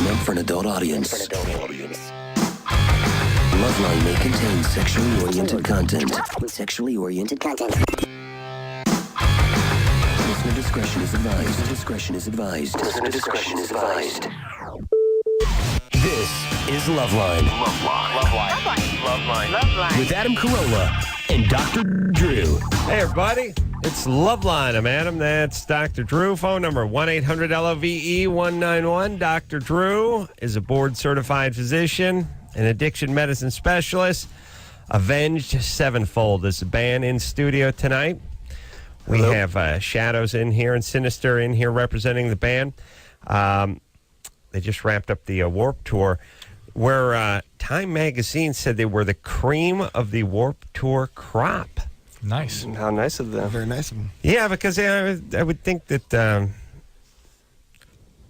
meant for an adult audience. Loveline may contain sexually oriented content. Listener discretion is advised. This is Loveline. Loveline. With Adam Carolla and Dr. Drew. Hey, everybody. It's Loveline. I'm Adam. That's Dr. Drew. Phone number 1-800-LOVE-191. Dr. Drew is a board-certified physician, an addiction medicine specialist. Avenged Sevenfold is the band in studio tonight. We have Shadows in here and Sinister in here representing the band. They just wrapped up the Warped Tour, where Time Magazine said they were the cream of the Warped Tour crop. Nice. How nice of them. Very nice of them. Yeah, because I would think that, well,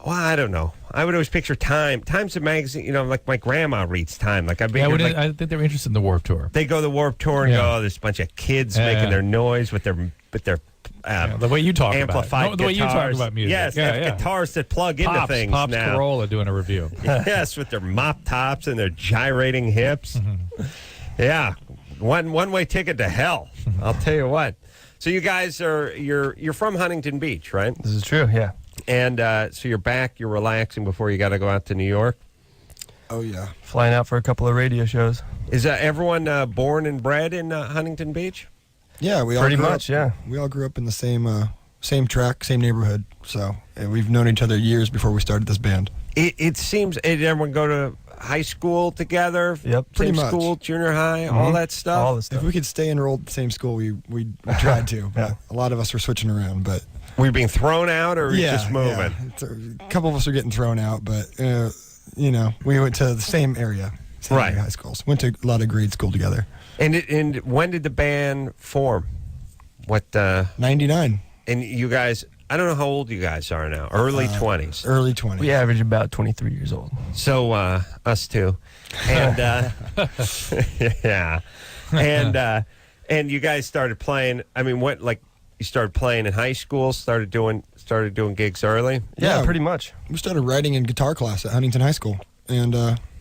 I don't know. I would always picture Time. Time's a magazine, like my grandma reads Time. Like I think they were interested in the Warped Tour. They go to the Warped Tour and go, there's a bunch of kids making their noise with their the way you talk amplified about it. The way you talk about music. Yes, they have guitars that plug into things Pops now. Carolla doing a review. Yes, with their mop tops and their gyrating hips. Yeah, one-way ticket to hell. I'll tell you what. So you guys you're from Huntington Beach, right? This is true, yeah. And so you're back, you're relaxing before you got to go out to New York? Oh, yeah. Flying out for a couple of radio shows. Is everyone born and bred in Huntington Beach? Yeah, we all Pretty grew much, up, yeah. We all grew up in the same track, same neighborhood. So we've known each other years before we started this band. It seems, did everyone go to high school together? Yep. Pretty Same much. school, junior high, all that stuff? All the stuff. If we could stay enrolled in the same school, we tried to. Yeah. A lot of us were switching around, but... Were you being thrown out or were you just moving? Yeah. A couple of us are getting thrown out, but, we went to the same area. Same Right. area high schools. Went to a lot of grade school together. And when did the band form? What? 99. And you guys, I don't know how old you guys are now. Early 20s. Early 20s. We average about 23 years old. So us too. And yeah. And you guys started playing. I mean, what, like, you started playing in high school, started doing gigs early? Yeah, pretty much. We started writing in guitar class at Huntington High School, and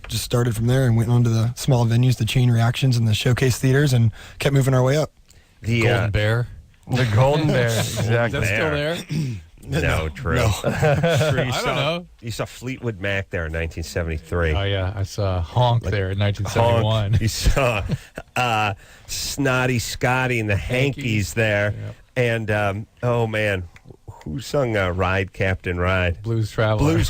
just started from there and went on to the small venues, the chain reactions, and the showcase theaters, and kept moving our way up. The Golden Bear. The Golden Bear, exactly. Is that still there? No, Drew. No. Drew, I don't know. You saw Fleetwood Mac there in 1973. Oh, yeah. I saw Honk there in 1971. You saw Snotty Scotty and the Hankies there. Yep. And, oh, man, who sung Ride, Captain Ride? Blues Traveler.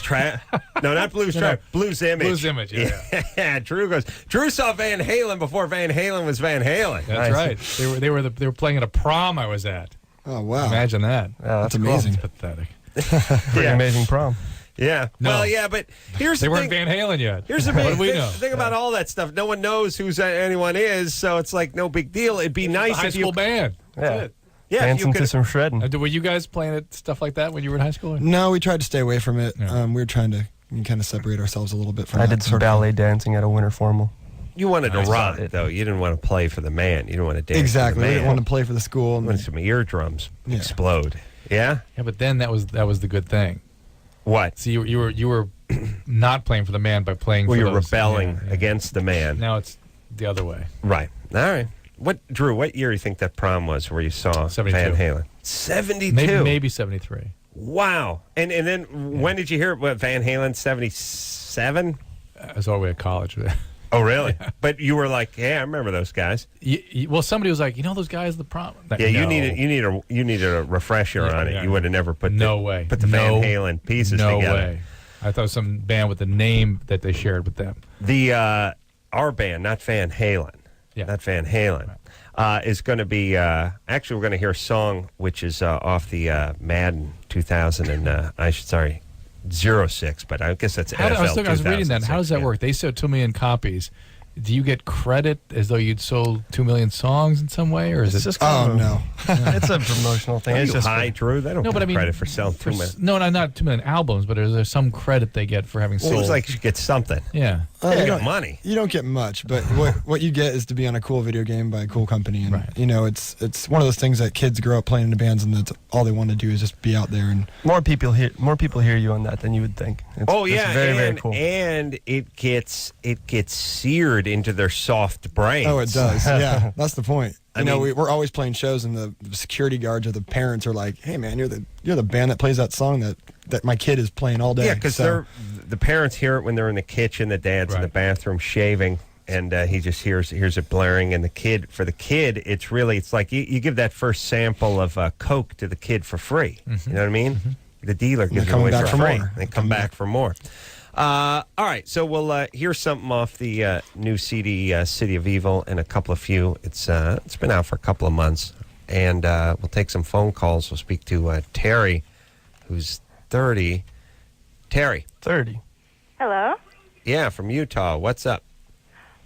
No, not Blues Traveler. Blues Image. Blues Image, yeah. Yeah, Drew saw Van Halen before Van Halen was Van Halen. That's right. They were playing at a prom I was at. Oh, wow. Imagine that. Yeah, That's amazing. That's pathetic. Pretty amazing prom. Yeah. No. Well, yeah, but here's They the weren't thing. Van Halen yet. Here's the What big do we know? thing about all that stuff. No one knows who anyone is, so it's like no big deal. It'd be nice High if school you... band. That's Yeah. it. Yeah, if you Dancing could... to some shredding. Were you guys playing at stuff like that when you were in high school? No, we tried to stay away from it. Yeah. We were trying to kind of separate ourselves a little bit from I that did some sort of ballet dancing at a winter formal. You wanted to I saw rock, it. though. You didn't want to play for the man. You didn't want to dance Exactly. for We the man. didn't want to play for the school. You wanted some eardrums Yeah. explode. Yeah? Yeah, but then that was the good thing. What? So you were not playing for the man by playing Well, for you're those. rebelling Yeah. against the man. Now it's the other way. Right. All right. Drew, what year do you think that prom was where you saw 72. Van Halen? 72. Maybe 73. Wow. And then when did you hear what, Van Halen? 77? I was all the way at college. Oh, really? But you were like, yeah, I remember those guys. Well, somebody was like, those guys, the prom. Yeah, you needed a refresher on it. Yeah. You would have never put No the way. Van Halen pieces No together. way. I thought it was some band with a name that they shared with them. The our band, not Van Halen. Yeah. Not Van Halen. Is going to be actually we're going to hear a song which is off the Madden 2000 and 06, but I guess that's NFL. I was reading that. How does that 2006, work? They sold 2 million copies. Do you get credit as though you'd sold 2 million songs in some way, or is It's it? just kind Oh, of no. It's a promotional thing. Are It's you just high, Drew? They don't No, get but I mean, credit for selling 2 million. No, not 2 million albums, but is there some credit they get for having Well, sold? it's like you get something. Yeah. You you got don't- money. You don't get much, but what you get is to be on a cool video game by a cool company, and Right. it's one of those things that kids grow up playing in the bands, and that's all they want to do is just be out there. And More people hear you on that than you would think. It's very, very cool. And it gets seared into their soft brains. oh, it does, yeah, that's the point. I mean- We're always playing shows, and the security guards or the parents are like, "Hey, man, you're the band that plays that song that my kid is playing all day." Yeah, because the parents hear it when they're in the kitchen, the dad's in the Right. bathroom shaving, and he just hears it blaring. And for the kid, it's like you give that first sample of Coke to the kid for free. You know what I mean? The dealer gives it come away back for for free. more. They come back for more. All right, so we'll hear something off the new CD, City of Evil, in a couple of few. It's been out for a couple of months, and we'll take some phone calls. We'll speak to Terry, who's 30. Terry. 30. Hello. Yeah, from Utah. What's up?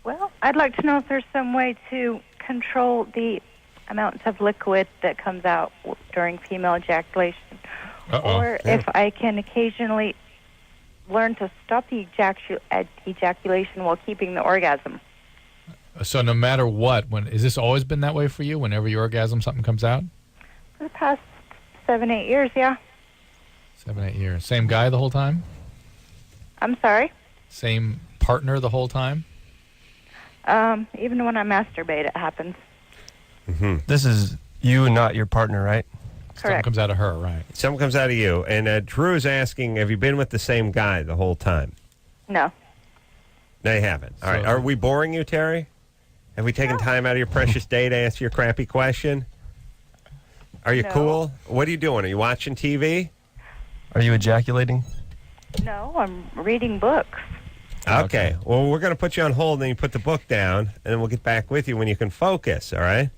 Well, I'd like to know if there's some way to control the amounts of liquid that comes out during female ejaculation, Uh-oh. or if I can occasionally learn to stop the ejaculation while keeping the orgasm. So no matter what, has this always been that way for you? Whenever you orgasm, something comes out? For the past 7-8 years, yeah. 7-8 years. Same guy the whole time? I'm sorry. Same partner the whole time? Even when I masturbate, it happens. This is you, not your partner, right? Something Correct. comes out of her, right? Something comes out of you. And Drew's asking, have you been with the same guy the whole time? No. No, you haven't. All right. So- Are we boring you, Terry? Have we taken time out of your precious day to answer your crappy question? Are you No. cool? What are you doing? Are you watching TV? Are you ejaculating? No, I'm reading books. Okay. Well, we're going to put you on hold, and then you put the book down, and then we'll get back with you when you can focus, all right?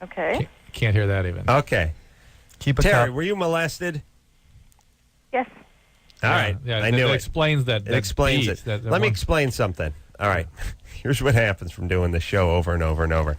Okay. Can't hear that even. Okay. Keep a Terry, cop. were you molested? Yes. All right. Yeah, I knew that it. explains that. It explains it. Let me explain something. All right. Here's what happens from doing this show over and over and over.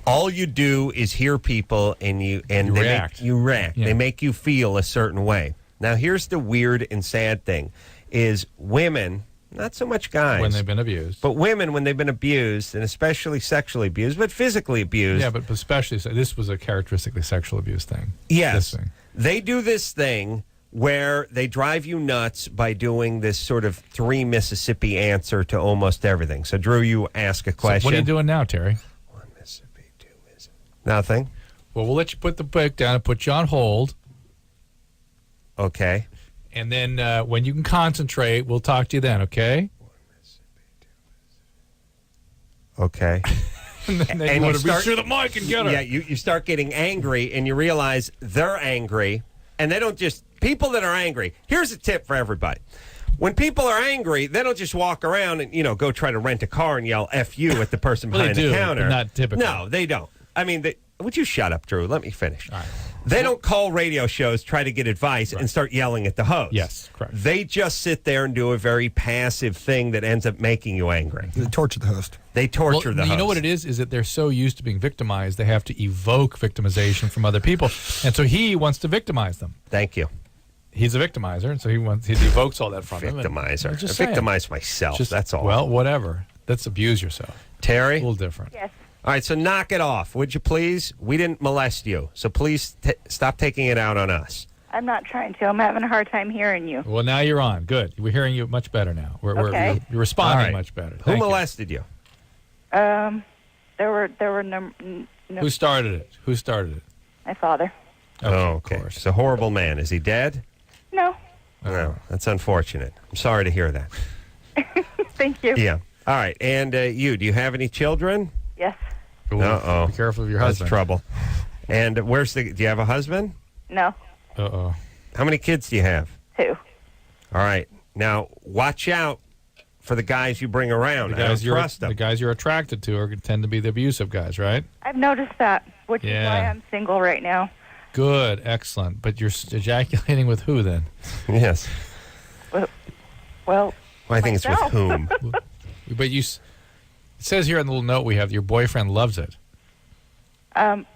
All you do is hear people and You they react. Make you react. Yeah. They make you feel a certain way. Now, here's the weird and sad thing is women, not so much guys, when they've been abused. but women when they've been abused, and especially sexually abused, but physically abused. Yeah, but especially this was a characteristically sexual abuse thing. Yes. This thing. They do this thing where they drive you nuts by doing this sort of 3 Mississippi answer to almost everything. So, Drew, you ask a question. So what are you doing now, Terry? 1 Mississippi, 2 Mississippi. Nothing. Well, we'll let you put the book down and put you on hold. Okay. And then when you can concentrate, we'll talk to you then, okay? Okay. And then And you want you to start- reach through the mic and get her. Yeah, you start getting angry, and you realize they're angry, and they don't just people that are angry. Here's a tip for everybody: when people are angry, they don't just walk around and go try to rent a car and yell "F you" at the person Well, they behind do, the counter. but not typically. No, they don't. I mean, would you shut up, Drew? Let me finish. All right. They don't call radio shows, try to get advice, and start yelling at the host. Yes, correct. They just sit there and do a very passive thing that ends up making you angry. they torture the host. They torture the host. You know what it is that they're so used to being victimized, they have to evoke victimization from other people. And so he wants to victimize them. Thank you. He's a victimizer, and so he evokes all that from them. and- Victimizer. I'm I just saying. victimize myself. Just- That's all. Well, whatever. That's abuse yourself. Terry? A little different. Yes. All right, so knock it off, would you please? We didn't molest you, so please stop taking it out on us. I'm not trying to. I'm having a hard time hearing you. Well, now you're on. Good. We're hearing you much better now. Okay. You're responding All right. much better. Who Thank you. molested you? There were Who started it? Who started it? my father. Oh, okay. Of course. He's a horrible man. Is he dead? No. No, that's unfortunate. I'm sorry to hear that. Thank you. Yeah. All right, and do you have any children? Yes. Ooh, Uh-oh. Be careful of your That's husband. trouble. And do you have a husband? No. Uh-oh. How many kids do you have? 2. All right. Now, watch out for the guys you bring around. The guys, I don't trust them. the guys you're attracted to tend to be the abusive guys, right? I've noticed that, which is Yeah. why I'm single right now. Good. Excellent. But you're ejaculating with who then? Yes. Well, Well, I think it's with Myself. whom. But it says here in the little note we have your boyfriend loves it.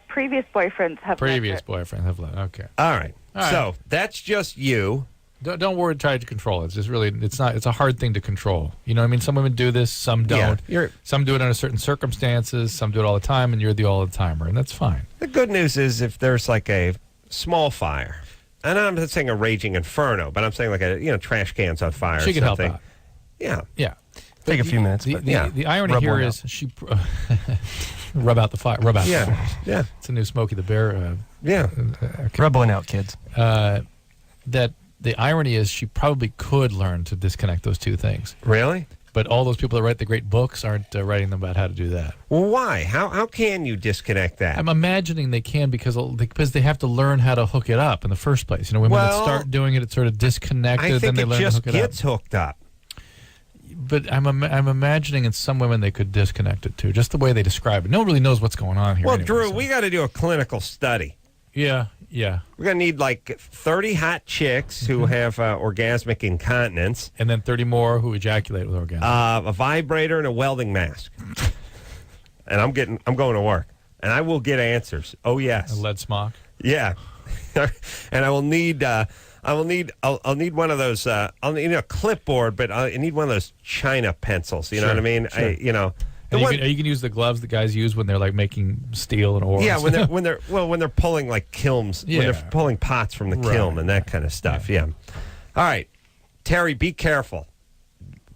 previous boyfriends have Previous loved it. boyfriend have loved it. Okay. All right. All right. So that's just you. Don't worry. Try to control it. It's just really. It's not. It's a hard thing to control. You know what I mean? Some women do this. Some don't. Some do it under certain circumstances. Some do it all the time, and you're the all-the-timer, and that's fine. The good news is if there's like a small fire, and I'm not saying a raging inferno, but I'm saying like a trash cans on fire. She or can help something. out. Yeah. Yeah. Take a few minutes. The irony Rub here one is she rub out the fire. Rub out. Yeah. The fire. Yeah. It's a new Smokey the Bear. Rub one out, kids. That the irony is she probably could learn to disconnect those two things. Really? But all those people that write the great books aren't writing them about how to do that. Well, why? How can you disconnect that? I'm imagining they can because they have to learn how to hook it up in the first place. Women that start doing it, it's sort of disconnected. I think then they learn to hook it up. gets hooked up. But I'm imagining in some women they could disconnect it too, just the way they describe it. No one really knows what's going on here. Well, anyway, Drew, we got to do a clinical study. Yeah. We're going to need like 30 hot chicks who have orgasmic incontinence. And then 30 more who ejaculate with orgasm. A vibrator and a welding mask. And I'm going to work. And I will get answers. Oh, yes. A lead smock. Yeah. And I will need... I'll need one of those. I'll need a clipboard, but I need one of those China pencils. You know what I mean? Sure. You can use the gloves that guys use when they're like making steel and ores. Yeah, when they're pulling like kilns, when they're pulling pots from the kiln and that kind of stuff. Yeah. All right, Terry, be careful.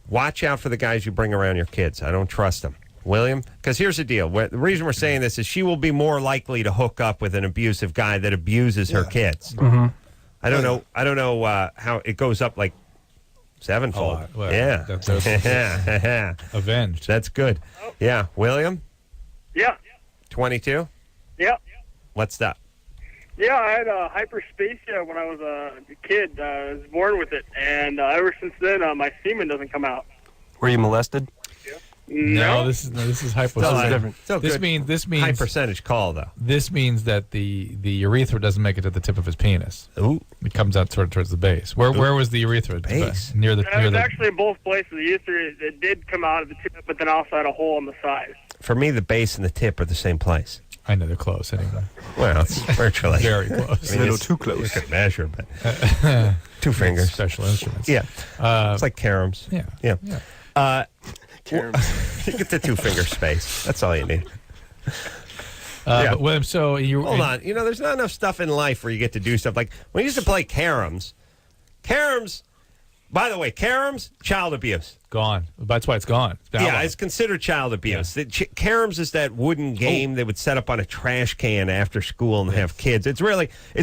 Watch out for the guys you bring around your kids. I don't trust them. William, because here's the deal. The reason we're saying this is she will be more likely to hook up with an abusive guy that abuses her kids. Mm-hmm. I don't know how it goes up like sevenfold. Well, yeah. That's Avenged. That's good. Yeah. William? Yeah. 22? Yeah. What's that? Yeah, I had hyperspacia when I was a kid. I was born with it, and ever since then, my semen doesn't come out. Were you molested? No, this is hypo. This is different. This means high percentage call though. This means that the urethra doesn't make it to the tip of his penis. Ooh. It comes out towards the base. Where was the urethra? Base. Near the. It was actually in both places. The urethra, it did come out at the tip, but then also had a hole on the side. For me, the base and the tip are the same place. I know they're close anyway. Well, it's virtually Very close. A little too close. You could measure, but 2 fingers. Special instruments. Yeah. It's like caroms. Yeah. You get the 2-finger space. That's all you need. But William, so you hold on. There's not enough stuff in life where you get to do stuff like when we used to play caroms. Caroms. By the way, caroms, child abuse. Gone. That's why it's gone. It's considered child abuse. Yeah. Caroms is that wooden game they would set up on a trash can after school and have kids. It's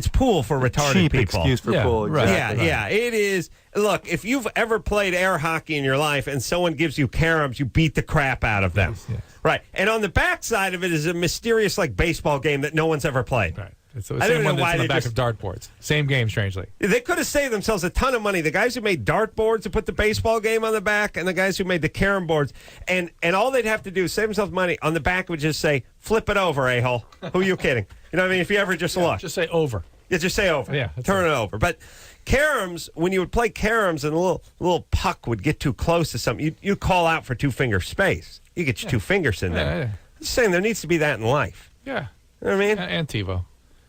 pool for retarded cheap people. Excuse for pool. Right. Exactly. Yeah, it is. Look, if you've ever played air hockey in your life and someone gives you caroms, you beat the crap out of them. Yes. Right. And on the back side of it is a mysterious baseball game that no one's ever played. Right. It's the I same don't know one why that's on the they back just- of dartboards. Same game, strangely. They could have saved themselves a ton of money. The guys who made dartboards to put the baseball game on the back and the guys who made the carom boards. And all they'd have to do is save themselves money. On the back would just say, flip it over, a-hole. Who are you kidding? You know what I mean? If you ever just look. Just say over. Yeah, just say over. Yeah, Turn it over. But caroms, when you would play caroms and a little puck would get too close to something, you'd call out for 2-finger space. You get your 2 fingers in there. Yeah. I'm just saying there needs to be that in life. Yeah. You know what I mean? And TiVo.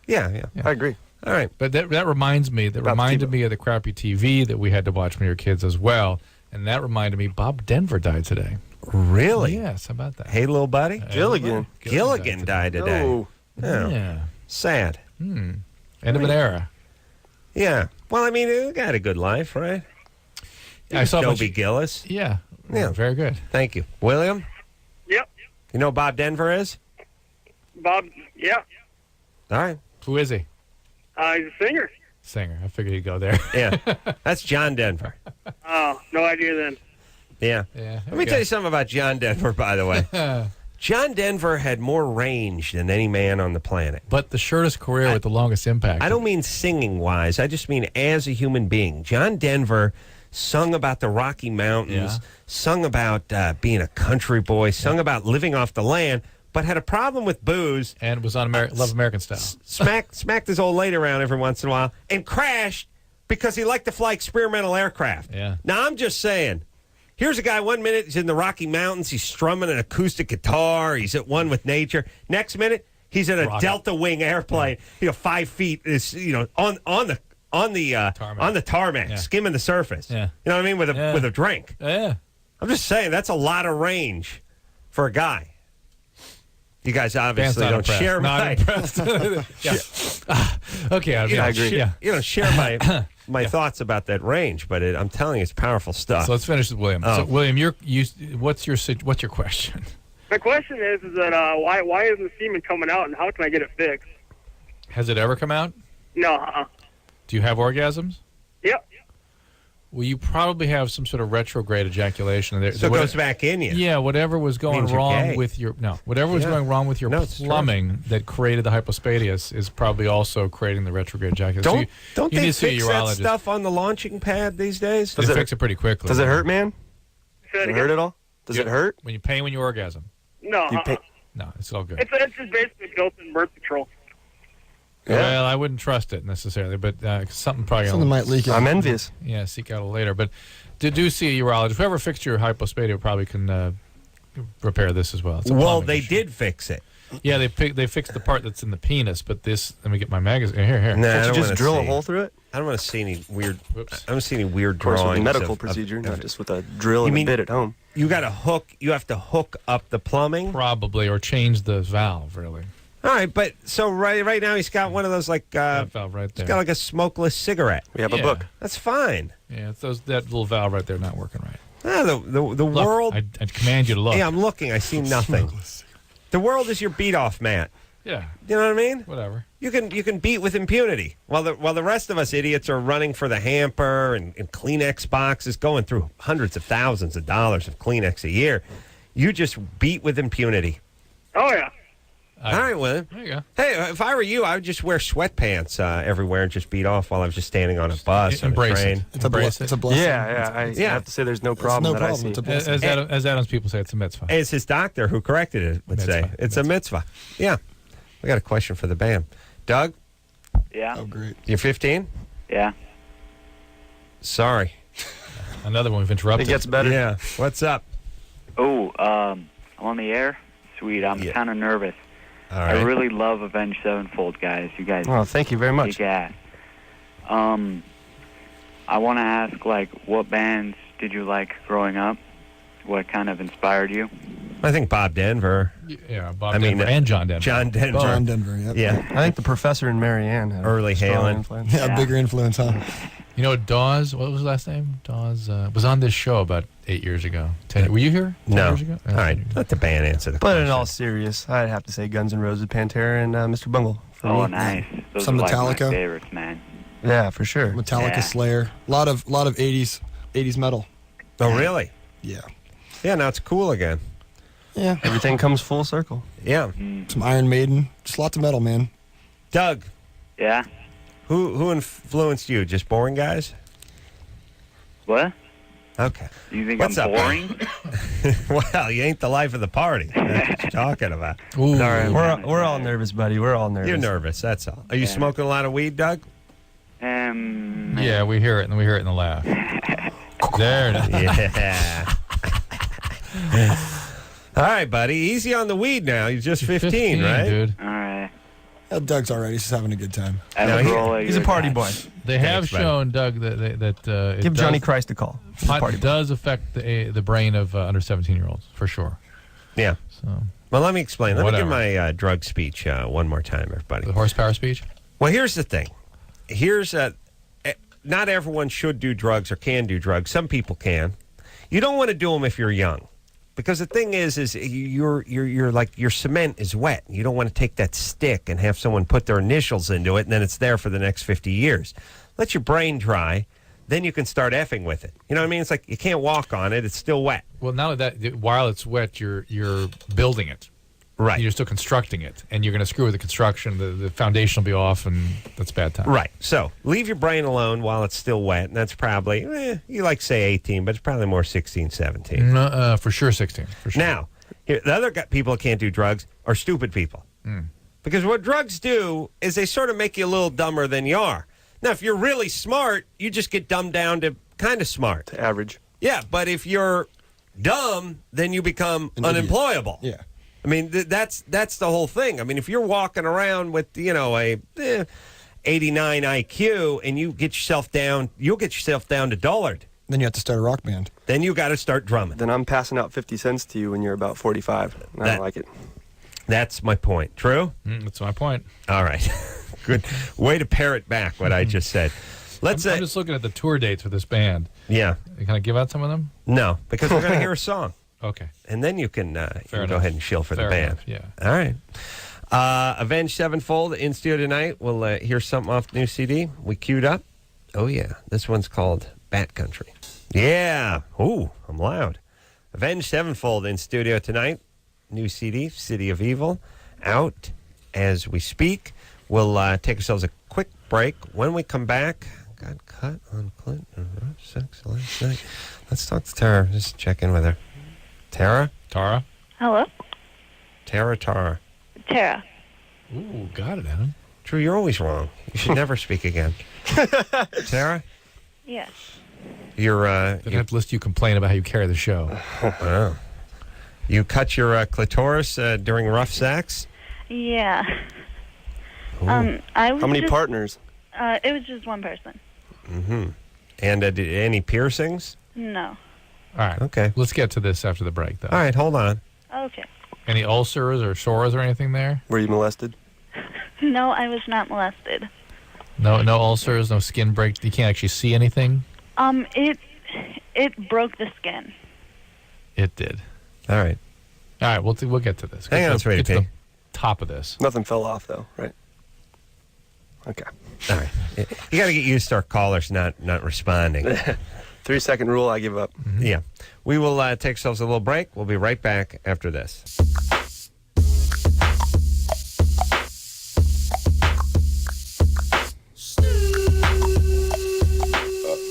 Yeah. I agree. All right. But that reminds me. That reminded me of the crappy TV that we had to watch when we were kids as well. And that reminded me, Bob Denver died today. Really? Yes, how about that? Hey, little buddy. Gilligan. Gilligan died today. Oh. Yeah. Sad. End of an era. Yeah. Well, I mean, he had a good life, right? I saw Dobie Gillis. Yeah. Yeah. Very good. Thank you. William? Yep. You know who Bob Denver is? Bob, yeah. All right. Who is he? He's a singer. Singer. I figured he'd go there. Yeah. That's John Denver. Oh, no idea then. Yeah. Yeah. Let me tell you something about John Denver, by the way. John Denver had more range than any man on the planet. But the shortest career with the longest impact. I don't mean singing-wise. I just mean as a human being. John Denver sung about the Rocky Mountains, sung about being a country boy, sung about living off the land, but had a problem with booze. And was on Love American Style. Smacked his old lady around every once in a while and crashed because he liked to fly experimental aircraft. Yeah. Now, I'm just saying, here's a guy, 1 minute he's in the Rocky Mountains, he's strumming an acoustic guitar, he's at one with nature. Next minute, he's in a Delta Wing airplane, 5 feet, is on on the tarmac, Yeah. skimming the surface. Yeah. You know what I mean? With a drink. Yeah. I'm just saying that's a lot of range for a guy. You guys obviously don't share my. Okay, I agree. You don't share my thoughts about that range, but I'm telling you, it's powerful stuff. So let's finish with William. Oh. So, William, what's your question? My question is that why isn't the semen coming out, and how can I get it fixed? Has it ever come out? No. Do you have orgasms? Yep. Well, you probably have some sort of retrograde ejaculation. So it goes back in you. Yeah, whatever was going Means you're wrong gay. with your going wrong with your plumbing that created the hypospadias is probably also creating the retrograde ejaculation. Don't they fix that stuff on the launching pad these days? They fix it pretty quickly. Does it hurt, man? Does it hurt at all? Does it hurt? When you orgasm? No. No, it's all good. It's just basically built-in birth control. Yeah. Well, I wouldn't trust it necessarily, but something might leak out. I'm envious. Yeah, seek out later. But do see a urologist. Whoever fixed your hypospadia probably can repair this as well. It's a plumbing they issue. did fix it. Yeah, they fixed the part that's in the penis, but this. Let me get my magazine. Here. Nah, I Can't don't you just wanna drill a see. hole through it? I don't want to see any weird. Whoops. I don't see any weird Of course, with drawings. a medical of procedure, not of- just with a drill You and mean- a bit at home. You got to hook. You have to hook up the plumbing. Probably, or change the valve, really. All right, but so right now he's got one of those like That valve right there. he's got like a smokeless cigarette. We have a Yeah. book. That's fine. Yeah, it's that little valve right there not working right. The Look, world. I command you to look. Yeah, I'm looking. I see nothing. The world is your beat off mat. Yeah, You know what I mean? whatever. You can beat with impunity while the rest of us idiots are running for the hamper and Kleenex boxes, going through hundreds of thousands of dollars of Kleenex a year. You just beat with impunity. Oh, yeah. All right, William. There you go. Hey, if I were you, I would just wear sweatpants everywhere and just beat off while I was just standing on a bus or a Embrace train. it. It's a Embrace it. blessing. I have to say there's no problem no that I problem. see. It's a blessing. As Adam's people say, it's a mitzvah. It's his doctor who corrected it would say. Mitzvah. It's a mitzvah. Yeah. I got a question for the band. Doug, Yeah. Oh, great. you're 15? Yeah. Sorry. Another one we've interrupted. It gets better. Yeah. What's up? Oh, I'm on the air? Sweet. I'm Yeah. kind of nervous. All right. I really love Avenged Sevenfold, guys. You guys Well, thank you very much. kick ass. I want to ask, what bands did you like growing up? What kind of inspired you? I think Bob Denver. Yeah, Bob I mean, Denver and John Denver. John Denver. John Denver, yep. Yeah. I think the professor and Mary Ann had Early a strong Halen. influence. Yeah, bigger influence, huh? You know, Dawes, what was his last name? Dawes was on this show about 8 years ago. Were you here 10 No. years ago? All right. Let the band answer the But question. in all serious, I'd have to say Guns N' Roses, Pantera, and Mr. Bungle. For Oh, me. nice. Those Some are my Metallica. favorites, man. Yeah, for sure. Metallica, Yeah. Slayer. A lot of 80s metal. Oh, really? Yeah. Yeah, now it's cool again. Yeah. Everything comes full circle. Yeah. Some Iron Maiden. Just lots of metal, man. Doug, Yeah? who influenced you? Just boring guys? What? Okay. You think What's I'm up, boring? Well, you ain't the life of the party. That's what you're talking about. Ooh. All right, we're all nervous, buddy. We're all nervous. You're nervous, that's all. Are you Yeah. smoking a lot of weed, Doug? Yeah, we hear it, and we hear it in the laugh. There it is. Yeah. All right, buddy. Easy on the weed now. You're just 15, right? dude. All right. Doug's all right. He's just having a good time. No, Carolla, He's a you're party guy. boy. They have Thanks, buddy. shown, Doug, that it Give Johnny does, Christ a call. He's a pot party boy. does affect the brain of under 17-year-olds, for sure. Yeah. So, Well, let me explain. Let me give Whatever. my drug speech one more time, everybody. the horsepower speech? Well, here's the thing. Not everyone should do drugs or can do drugs. Some people can. You don't want to do them if you're young, because the thing is you're like your cement is wet. You don't want to take that stick and have someone put their initials into it, and then it's there for the next 50 years. Let your brain dry, then you can start effing with it. You know what I mean? It's like you can't walk on it; it's still wet. Well, not only that, while it's wet, you're building it. Right. You're still constructing it, and you're going to screw with the construction. The foundation will be off, and that's bad time. Right. So leave your brain alone while it's still wet, and that's probably, you like to say 18, but it's probably more 16, 17. No, for sure 16. For sure. Now, here, the other people that can't do drugs are stupid people. Because what drugs do is they sort of make you a little dumber than you are. Now, if you're really smart, you just get dumbed down to kind of smart. Average. Yeah, but if you're dumb, then you become An idiot. unemployable. Yeah. I mean, that's the whole thing. I mean, if you're walking around with, 89 IQ, and you'll get yourself down to dullard. Then you have to start a rock band. Then you got to start drumming. Then I'm passing out 50 cents to you when you're about 45. I don't like it. That's my point. True? That's my point. All right. Good way to parrot back what I just said. I'm just looking at the tour dates for this band. Yeah. Can I give out some of them? No, because we're going to hear a song. Okay. And then you can, go ahead and shill for Fair the band. enough, yeah. All right. Avenged Sevenfold in studio tonight. We'll hear something off the new CD. We queued up. Oh, yeah. This one's called Bat Country. Yeah. Ooh, I'm loud. Avenged Sevenfold in studio tonight. New CD, City of Evil, out as we speak. We'll take ourselves a quick break. When we come back, got cut on Clinton and sex last night. Let's talk to Tara. Just check in with her. Tara? Tara? Hello? Tara. Tara. Ooh, got it, Adam. Drew, you're always wrong. You should never speak again. Tara? Yes. You're, Then I have to list you complain about how you carry the show. wow. You cut your clitoris during rough sex? Yeah. Ooh. I was How many partners? It was just one person. Mm-hmm. And did any piercings? No. All right. Okay. Let's get to this after the break, though. All right, hold on. Okay. Any ulcers or sores or anything there? Were you molested? No, I was not molested. No ulcers, no skin break. You can't actually see anything? It broke the skin. It did. All right. All right, we'll get to this. Hang on, it's ready Get to to pee. the top of this. Nothing fell off, though, right? Okay. All right. You got to get used to our callers not responding. 3-second rule, I give up. Mm-hmm. Yeah. We will take ourselves a little break. We'll be right back after this.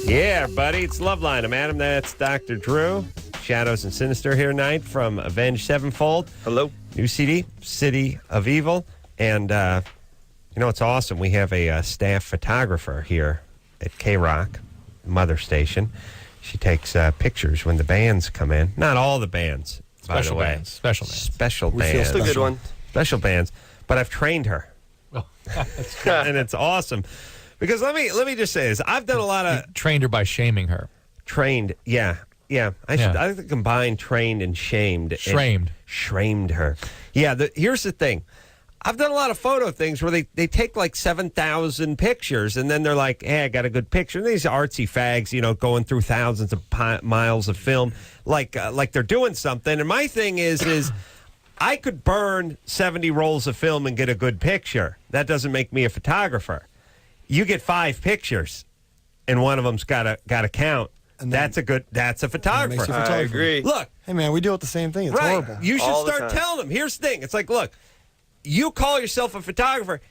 Yeah, buddy. It's Loveline. I'm Adam. That's Dr. Drew. Shadows and Sinister here tonight from Avenged Sevenfold. Hello. New CD, City of Evil. And, it's awesome. We have a staff photographer here at K-Rock, Mother Station. She takes pictures when the bands come in. Not all the bands, by the way. Special bands. Special We bands. feel a good one. Special bands. But I've trained her. Oh, that's good. And it's awesome. Because let me just say this. I've done a lot of... You trained her by shaming her. Trained, yeah. I think the combined trained and shamed. Shamed her. Yeah, here's the thing. I've done a lot of photo things where they take like 7,000 pictures and then they're like, hey, I got a good picture. And these artsy fags, going through thousands of miles of film like they're doing something. And my thing is I could burn 70 rolls of film and get a good picture. That doesn't make me a photographer. You get 5 pictures and one of them's got to count. And that's a photographer. I agree. Look. Hey, man, we deal with the same thing. It's horrible. You should All the start time. telling them. Here's the thing. It's like, look, you call yourself a photographer.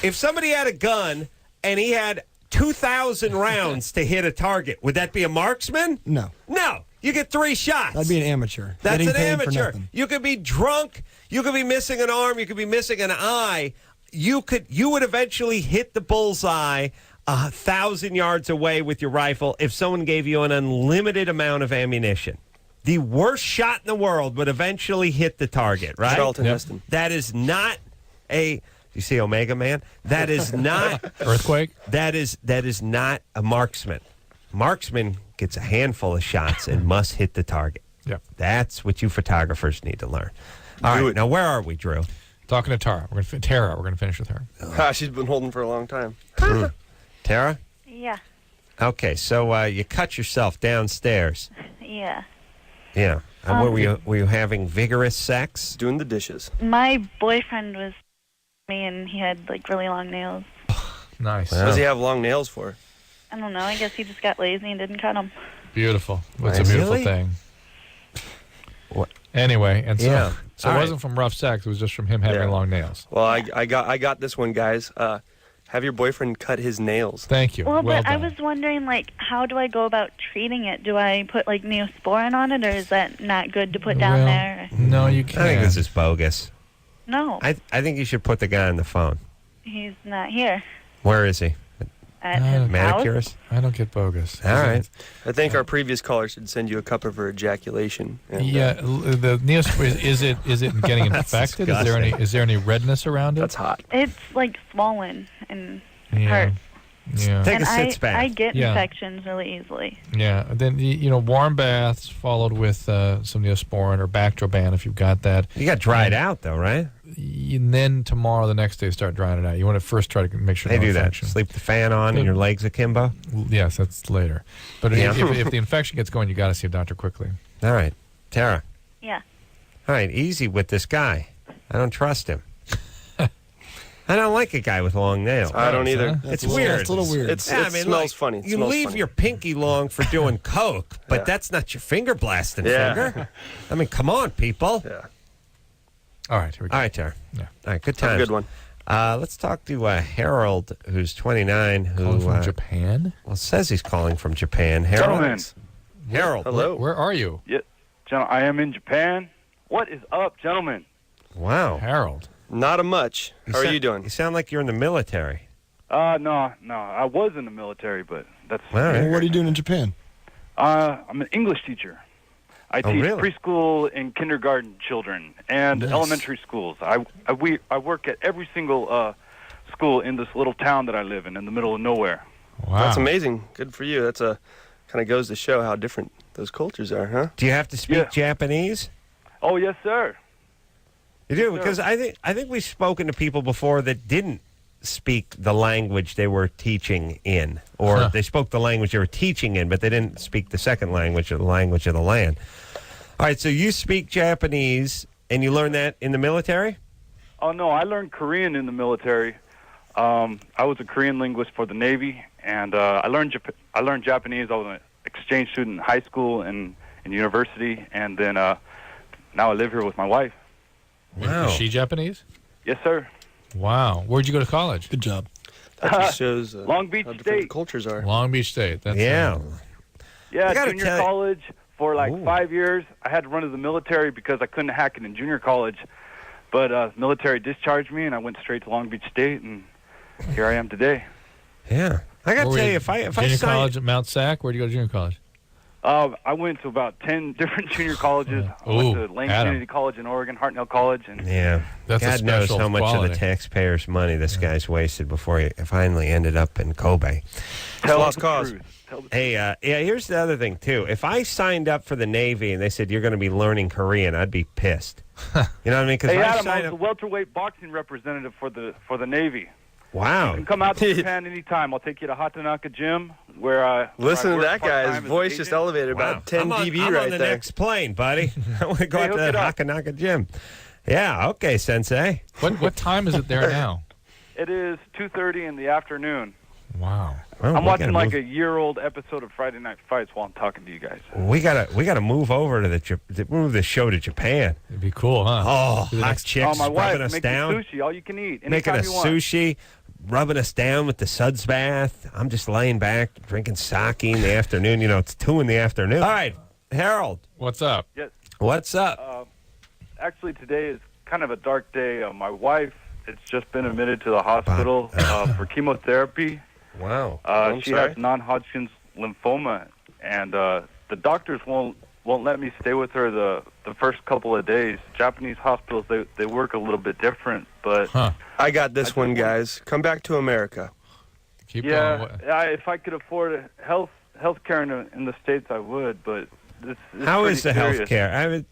If somebody had a gun and he had 2,000 rounds to hit a target, would that be a marksman? No. No. You get 3 shots. That'd be an amateur. That's Getting an paid for amateur. nothing. You could be drunk. You could be missing an arm. You could be missing an eye. You would eventually hit the bullseye 1,000 yards away with your rifle if someone gave you an unlimited amount of ammunition. The worst shot in the world would eventually hit the target, right? Charlton Heston. That is not a... You see Omega Man? That is not... Earthquake? That is not a marksman. Marksman gets a handful of shots and must hit the target. Yep. That's what you photographers need to learn. All right, now where are we, Drew? Talking to Tara. We're going to finish with her. She's been holding for a long time. Tara? Yeah. Okay, so you cut yourself downstairs. Yeah. Yeah. And were you having vigorous sex? Doing the dishes. My boyfriend was me, and he had like really long nails. Nice. Wow. What does he have long nails for? I don't know. I guess he just got lazy and didn't cut them. Beautiful. That's Nice. a beautiful Really? thing. What? Anyway, and so, Yeah. so it All wasn't from rough sex. It was just from him having Yeah. long nails. Well, I got this one, guys. Have your boyfriend cut his nails. Thank you. Well, Well but I done. was wondering, like, how do I go about treating it? Do I put like Neosporin on it, or is that not good to put down Well, there? No, you I can't. think this is bogus. No, I think you should put the guy on the phone. he's not here Where is he? at his house. Manicurist? I don't get bogus. All right. I think our previous caller should send you a cup of her ejaculation. And, Yeah, the Neosporin, is it getting That's infected? Is there any redness around it? that's hot. It's like swollen, and hurts. Yeah. Take And a sitz bath. I get Yeah. infections really easily. Yeah. Then, warm baths followed with some Neosporin or Bactroban if you've got that. You got dried out, though, right? And then tomorrow, the next day, start drying it out. You want to first try to make sure They no do that. infection. Sleep the fan on and your legs akimbo. Yes, that's later. But Yeah. if the infection gets going, you got to see a doctor quickly. All right. Tara. Yeah. All right. Easy with this guy. I don't trust him. I don't like a guy with long nails. I don't either. Huh? It's a little- weird. It's a little weird. It smells like, funny. It You smells leave funny. your pinky long for doing coke, but Yeah. that's not your finger blasting Yeah. finger. I mean, come on, people. Yeah. All right, here we go. All right, Tara. Yeah. All right, good Have a times. good one. Let's talk to Harold, who's 29, who Calling from Japan? well says he's calling from Japan. Harold. Gentlemen. Harold. Hello. Where are you? Yeah, I am in Japan. What is up, gentlemen? Wow. Harold. Not a much. How are you doing? You sound like you're in the military. No. I was in the military, but that's. All right. Well, what are you doing in Japan? I'm an English teacher. I teach really? preschool and kindergarten children and Nice. elementary schools. I work at every single school in this little town that I live in the middle of nowhere. Wow. That's amazing. Good for you. That's kind of goes to show how different those cultures are, huh? Do you have to speak Yeah. Japanese? Oh yes, sir. You do, Yes, sir. because I think we've spoken to people before that didn't speak the language they were teaching in, or Huh. they spoke the language they were teaching in, but they didn't speak the second language or the language of the land. All right, so you speak Japanese, and you learned that in the military? Oh no, I learned Korean in the military. I was a Korean linguist for the Navy, and I learned Japanese. I was an exchange student in high school and university, and then now I live here with my wife. Wow. Is she Japanese? Yes, sir. Wow. Where'd you go to college? Good job. That just shows Long Beach how different the State. cultures are. Long Beach State. That's Yeah. Yeah, I gotta junior tell you- college for like Ooh. 5 years. I had to run to the military because I couldn't hack it in junior college. But military discharged me, and I went straight to Long Beach State, and here I am today. Yeah. I got to Where were tell you? you, if I Junior sign- college at Mount Sac? Where'd you go to junior college? I went to about 10 different junior colleges. I went Ooh, to Lane Adam. Community College in Oregon, Hartnell College, and Yeah. That's a God knows special how much of quality. the taxpayers' money this guy's wasted before he finally ended up in Kobe. tell lost the cause. truth. Tell the Hey, yeah, here's the other thing, too. If I signed up for the Navy and they said you're going to be learning Korean, I'd be pissed. You know what I mean? Because Hey I Adam, I signed was the up. welterweight boxing representative for the Navy. You Wow. can come out to Japan anytime. I'll take you to Hatanaka Gym, where I Listen where to I that work guy's part-time as an voice just agent. elevated Wow. about 10 I'm on, dB I'm right on the there. next plane, buddy. I want to go Hey, out to hook the it up. Hakanaka Gym. Yeah, okay, Sensei. What time is it there now? It is 2:30 in the afternoon. Wow. Well, I'm we watching gotta like move- a year-old episode of Friday Night Fights while I'm talking to you guys. We gotta move over to move the show to Japan. It'd be cool, huh? Oh, Do the hot next- chicks my wife rubbing us makes down, sushi, all you can eat, making anytime us you want. sushi, rubbing us down with the suds bath. I'm just laying back, drinking sake in the afternoon. You know, it's 2 in the afternoon. All right, Harold, What's up? Yes. what's up? Actually, today is kind of a dark day. My wife has just been admitted to the hospital for chemotherapy. Wow. I'm She sorry. has non-Hodgkin's lymphoma, and the doctors won't let me stay with her the first couple of days. Japanese hospitals, they work a little bit different, but Huh. I got this I one, just want- guys. Come back to America. Keep yeah, going. What- if I could afford health care in the States, I would. But it's How pretty is the serious. health care? I mean,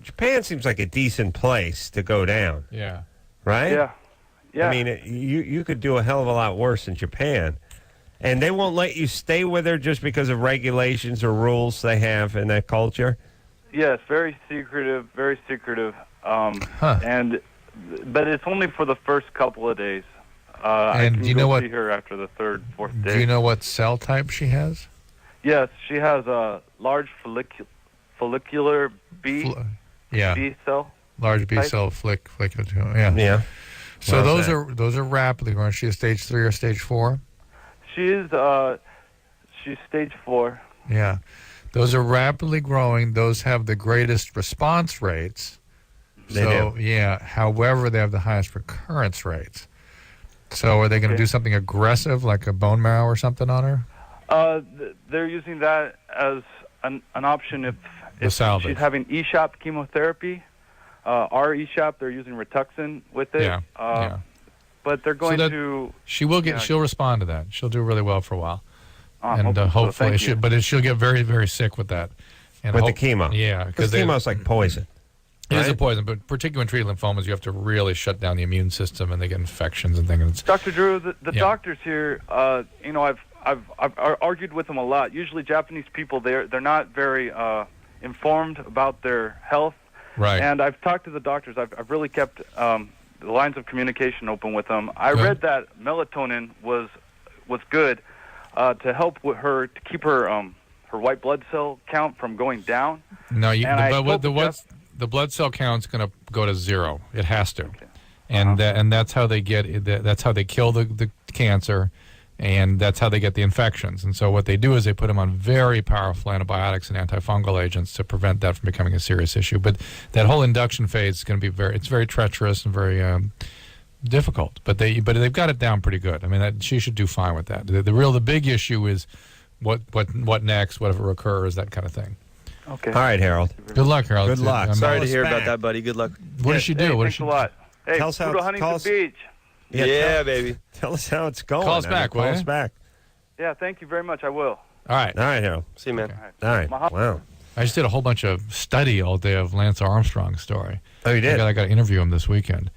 Japan seems like a decent place to go down, Yeah. right? Yeah. I mean, you could do a hell of a lot worse in Japan. And they won't let you stay with her just because of regulations or rules they have in that culture? Yes, very secretive, very secretive. Huh. But it's only for the first couple of days. I And can do you go know what- see her after the third, fourth day. Do you know what cell type she has? Yes, she has a large follicular B Yeah. B cell. Large B type? cell follicular tumor. Yeah. Yeah. So Well, those are rapidly growing. Is she a stage 3 or stage 4? She's stage 4. Yeah. Those are rapidly growing. Those have the greatest response rates. They So, yeah. However, they have the highest recurrence rates. So are they going to Okay. do something aggressive like a bone marrow or something on her? They're using that as an option if salvage. she's having ESHAP chemotherapy. Our ESHAP, they're using Rituxan with it. Yeah. Yeah. but they're going to. She will get. She'll respond to that. She'll do really well for a while, and so. hopefully, she'll get very, very sick with that. And with the chemo. Yeah, because chemo's like poison. It is a poison, but particularly in treated lymphomas, you have to really shut down the immune system, and they get infections and things. Dr. Drew, the doctors here, I've argued with them a lot. Usually, Japanese people they're not very informed about their health. Right. And I've talked to the doctors. I've really kept the lines of communication open with them. I read that melatonin was good to help with her to keep her white blood cell count from going down. No, the blood cell count's going to go to 0. It has to, and that's how they get. That's how they kill the cancer, and that's how they get the infections. And so what they do is they put them on very powerful antibiotics and antifungal agents to prevent that from becoming a serious issue. But that whole induction phase is going to be very treacherous and very difficult. But they've got it down pretty good. I mean, she should do fine with that. The big issue is what next, whatever occurs, that kind of thing. Okay. All right, Harold. Good luck, Harold. Good luck. Sorry to hear about that, buddy. Good luck. What does she do? Thanks a lot. Hey, tell us how go to Huntington Beach. Yeah, baby. Tell us how it's going. Call us back, Call us back. Yeah, thank you very much. I will. All right, Harold. See you, man. Okay. All right. Wow. I just did a whole bunch of study all day of Lance Armstrong's story. Oh, you did? I got to interview him this weekend.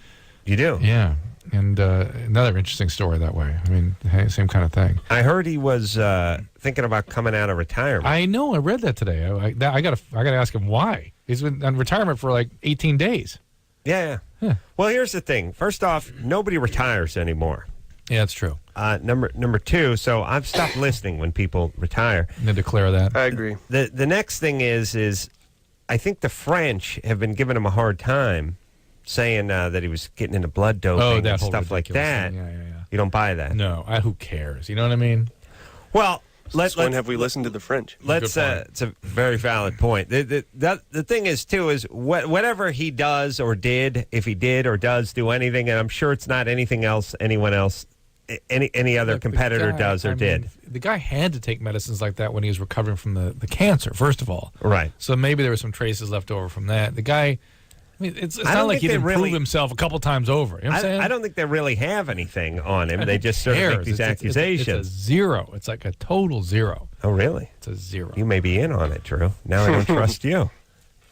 You do? Yeah. And another interesting story that way. I mean, hey, same kind of thing. I heard he was thinking about coming out of retirement. I know. I read that today. I got to ask him why. He's been on retirement for like 18 days. Yeah. Well, here's the thing. First off, nobody retires anymore. Yeah, that's true. Number two, so I've stopped listening when people retire. They declare that. I agree. The next thing is I think the French have been giving him a hard time, saying that he was getting into blood doping and stuff like that. Yeah. You don't buy that? No. Who cares? You know what I mean? Well, when have we listened to the French? It's a very valid point. The thing is, too, is whatever he does or did, if he did or does do anything, and I'm sure it's not anything else anyone else, any other competitor does or did. The guy had to take medicines like that when he was recovering from the cancer, first of all. Right. So maybe there were some traces left over from that. The guy... I mean, it's not like he didn't prove himself a couple times over. You know what I'm saying? I don't think they really have anything on him. They just sort of make these accusations. It's a 0. It's like a total 0. Oh, really? It's a 0. You may be in on it, Drew. Now I don't trust you.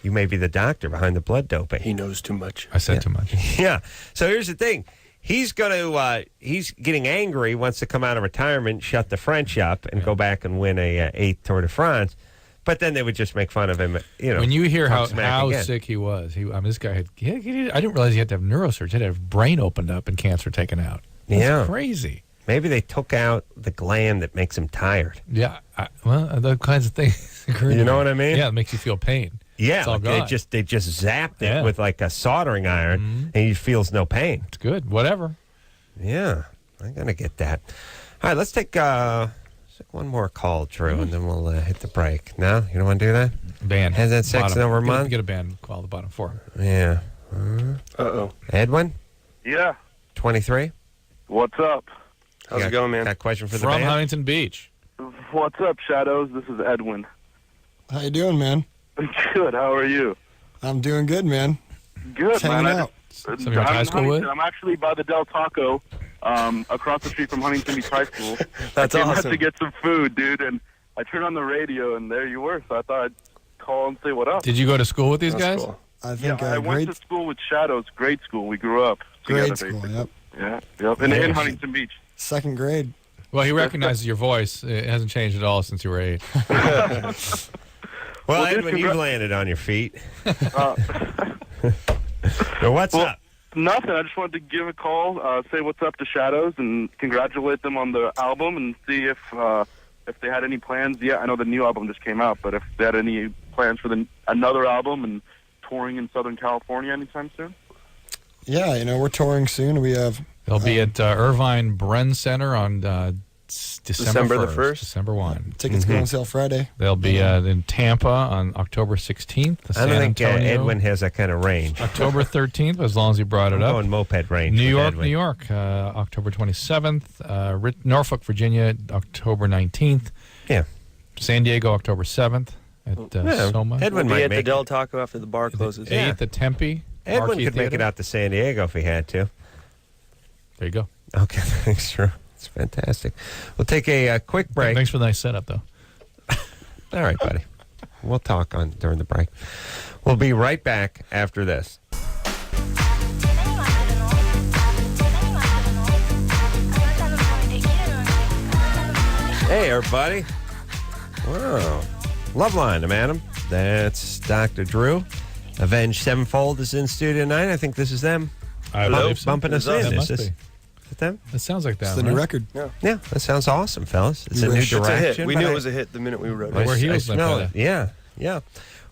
You may be the doctor behind the blood doping. He knows too much. I said too much. Yeah. So here's the thing. He's he's getting angry, wants to come out of retirement, shut the French up, and go back and win a 8th Tour de France. But then they would just make fun of him, When you hear how sick he was, this guy had. I didn't realize he had to have neurosurgery. He had to have brain opened up and cancer taken out. That's crazy. Maybe they took out the gland that makes him tired. Yeah, those kinds of things. You know what I mean? Yeah, it makes you feel pain. Yeah, like they just zapped it with like a soldering iron, and he feels no pain. It's good. Whatever. Yeah, I'm gonna get that. All right, let's take one more call, Drew, and then we'll hit the break. No, you don't want to do that? Band. Has that sex over a month? Get a band call the bottom 4. Yeah. Uh-oh. Edwin? Yeah. 23? What's up? How's it going, man? Got a question for the From band? Huntington Beach. What's up, Shadows? This is Edwin. How you doing, man? Good. How are you? I'm doing good, man. Good, Just hanging man. out. Some you went to high school with? I'm actually by the Del Taco, across the street from Huntington Beach High School. That's I came awesome. out to get some food, dude, and I turned on the radio, and there you were. So I thought I'd call and say what up. Did you go to school with these guys? Cool. I think I went to school with Shadows. Grade school. We grew up together. grade school, basically. yep. Yep. In Huntington Beach. 2nd grade. Well, he recognizes your voice. It hasn't changed at all since you were 8. Well, dude, Edwin, you've landed on your feet. So what's up? Nothing. I just wanted to give a call, say what's up to Shadows, and congratulate them on the album, and see if they had any plans. Yeah, I know the new album just came out, but if they had any plans for another album and touring in Southern California anytime soon. Yeah, we're touring soon. We have. They'll be at Irvine Bren Center on December the 1st. 1st? December 1. Tickets go on sale Friday. They'll be in Tampa on October 16th. I don't think Edwin has that kind of range. October 13th, as long as you brought it up. Going moped range. New York, October 27th. Norfolk, Virginia, October 19th. Yeah. San Diego, October 7th at Soma. Edwin We'll might be at the make Del Taco after the bar closes. 8th at Tempe. Edwin Marquee could make it Theater. out to San Diego if he had to. There you go. Okay, thanks, Drew. It's fantastic. We'll take a quick break. Thanks for the nice setup, though. All right, buddy. We'll talk during the break. We'll be right back after this. Hey, everybody. Wow. Loveline, I'm Adam. That's Dr. Drew. Avenged Sevenfold is in studio tonight. I think this is them. I believe so. Bumping us in. That must Is be. it them? That sounds like that. It's the new record. Yeah, that sounds awesome, fellas. It's a new It's a direction. hit. We knew it was a hit the minute we wrote it. We're heels then, smell fella. it. Yeah.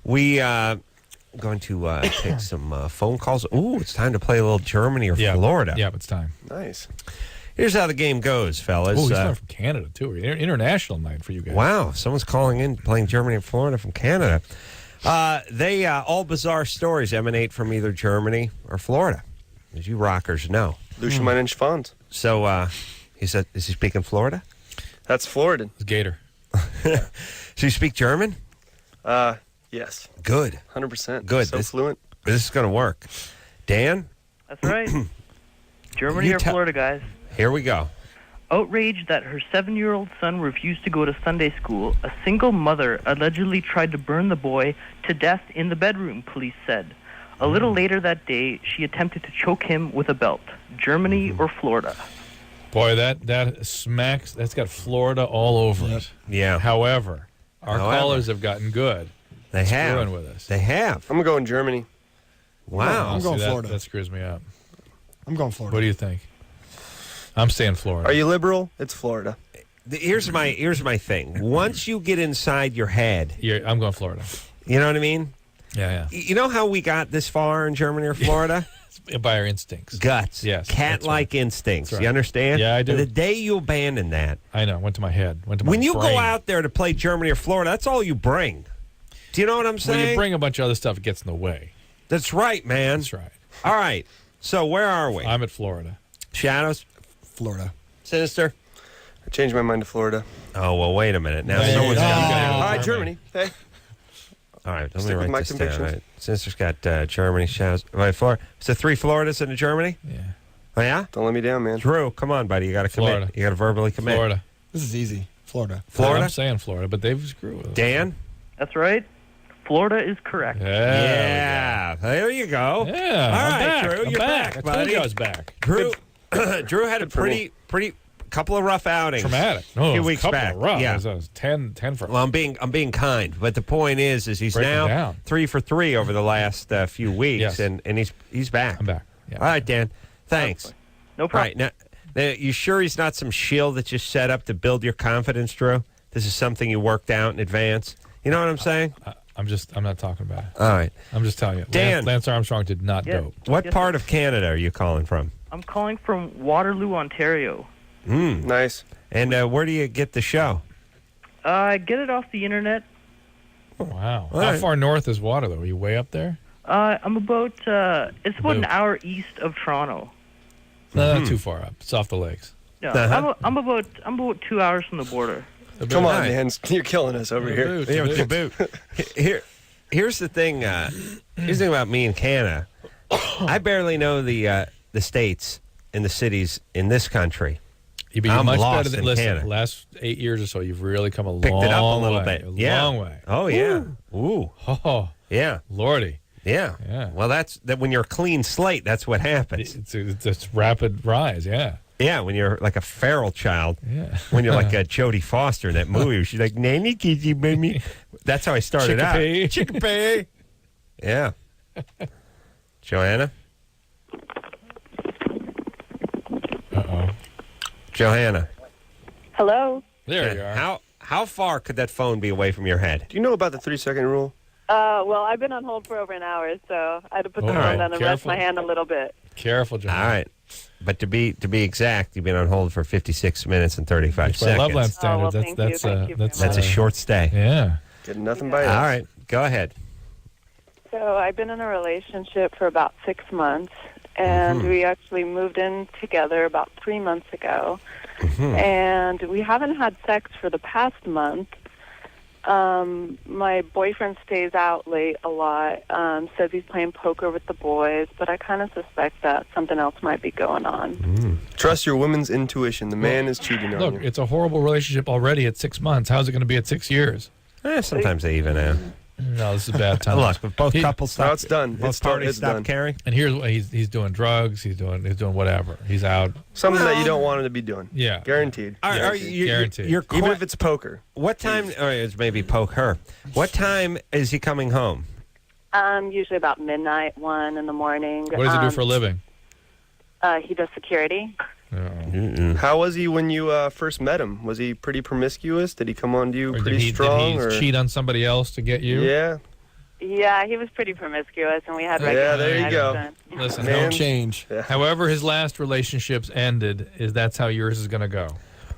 We going to take some phone calls. Ooh, it's time to play a little Germany or Florida. Yeah, it's time. Nice. Here's how the game goes, fellas. Oh, he's coming from Canada, too. International night for you guys. Wow, someone's calling in, playing Germany and Florida from Canada. They all bizarre stories emanate from either Germany or Florida, as you rockers know. Lucia mein Schwanz. So, he said, is he speaking Florida? That's Floridan. It's Gator. So you speak German? Yes. Good. 100%. Good. So fluent. This is going to work. Dan? That's right. Germany or Florida, guys. Here we go. Outraged that her 7-year-old son refused to go to Sunday school, a single mother allegedly tried to burn the boy to death in the bedroom, police said. A little later that day, she attempted to choke him with a belt. Germany or Florida? Boy, that smacks. That's got Florida all over it. Yeah. However, our callers have gotten good. They have. Screwing with us. They have. I'm going Germany. Wow. I'm going Florida. That screws me up. I'm going Florida. What do you think? I'm saying Florida. Are you liberal? It's Florida. Here's my thing. Once you get inside your head, I'm going Florida. You know what I mean? Yeah. You know how we got this far in Germany or Florida? By our instincts. Guts. Yes. Cat-like instincts. That's right. You understand? Yeah, I do. And the day you abandon that. I know. Went to my head. Went to my When you brain. go out there to play Germany or Florida, that's all you bring. Do you know what I'm saying? When you bring a bunch of other stuff, it gets in the way. That's right, man. That's right. All right. So where are we? I'm at Florida. Shadows? Florida. Sinister? I changed my mind to Florida. Oh, well, wait a minute. Now Hey, someone's got All right, Germany. Hey. All right, let me Stick with write my this down. convictions. All right. Sinister's got Germany, Shadows. Right, Florida. So 3 Floridas and a Germany? Yeah. Oh, yeah? Don't let me down, man. Drew, come on, buddy. You got to commit. Florida. You got to verbally commit. Florida. This is easy. Florida. Florida? I'm saying Florida, but they've screwed with us. Dan? That's right. Florida is correct. Yeah. There you go. Yeah. All I'm right, back. Drew. I'm You're back, I told buddy. you I was back. Drew had a for me. pretty couple of rough outings. Traumatic. No, a few it was weeks a couple back. of rough. Yeah. It was 10 for. Well, I'm being kind, but the point is he's Breaking now down. 3 for 3 over the last few weeks, Yes. and he's back. I'm back. Yeah. All right, Dan. Thanks. No All problem. right, now, you sure he's not some shield that you set up to build your confidence, Drew? This is something you worked out in advance. You know what I'm saying? I'm not talking about it. All right. I'm just telling you. Dan. Lance Armstrong did not Yes. dope. What Yes, part sir. of Canada are you calling from? I'm calling from Waterloo, Ontario. Nice. And where do you get the show? I get it off the internet. Wow. All How right. far north is water, though? Are you way up there? I'm about, it's about an Boop. hour east of Toronto. No, not too far up. It's off the lakes. No, Uh-huh. I'm about 2 hours from the border. Come on, All right. man. You're killing us over here. Boot, Yeah, with the boot. boot. Here's the thing. Here's the thing about me and Canada. I barely know the states and the cities in this country. You'd be I'm much lost better than in listen. Canada. Last 8 years or so, you've really come a Picked long it up a little way. bit. A Yeah. long way. Oh yeah. Ooh. Oh, Yeah. Lordy. Yeah. Yeah. Well, that's that. When you're a clean slate, that's what happens. It's rapid rise. Yeah. Yeah. When you're like a feral child. Yeah. When you're like Jodie Foster in that movie, she's like nanny kitty baby. That's how I started out. Chickapee. Chickapee. Yeah. Joanna. Uh-oh. Johanna. Hello. There you are. How far could that phone be away from your head? Do you know about the 3-second rule? Well, I've been on hold for over an hour, so I had to put the All phone right, down and rest careful. my hand a little bit. Careful, John. All right. But to be exact, you've been on hold for 56 minutes and 35 By seconds. Loveline Oh, well, standards, thank you. Thank you very That's a much. short stay. Yeah. Getting nothing by All us. right. Go ahead. So I've been in a relationship for about 6 months, and we actually moved in together about 3 months ago. And we haven't had sex for the past month, My boyfriend stays out late a lot, says he's playing poker with the boys, but I kind of suspect that something else might be going on. Trust your woman's intuition. The man is cheating on you. Look, it's a horrible relationship already at 6 months. How's it going to be at 6 years? Sometimes they even out. No, this is a bad time. Look, if both couples stop. No, it's done. Both parties stop done. caring. And here's what he's doing drugs. He's doing whatever. He's out. Something that you don't want him to be doing. Yeah, Guaranteed. Guaranteed. Even if it's poker. What time? Or it's maybe poker. What time is he coming home? Usually about midnight, 1 in the morning. What does he do for a living? He does security. How was he when you first met him? Was he pretty promiscuous? Did he come on to you pretty Did strong? he cheat on somebody else to get you? Yeah. Yeah, he was pretty promiscuous, and we had regular Yeah, there you go. Listen, No change. however his last relationships ended, that's how yours is going to go.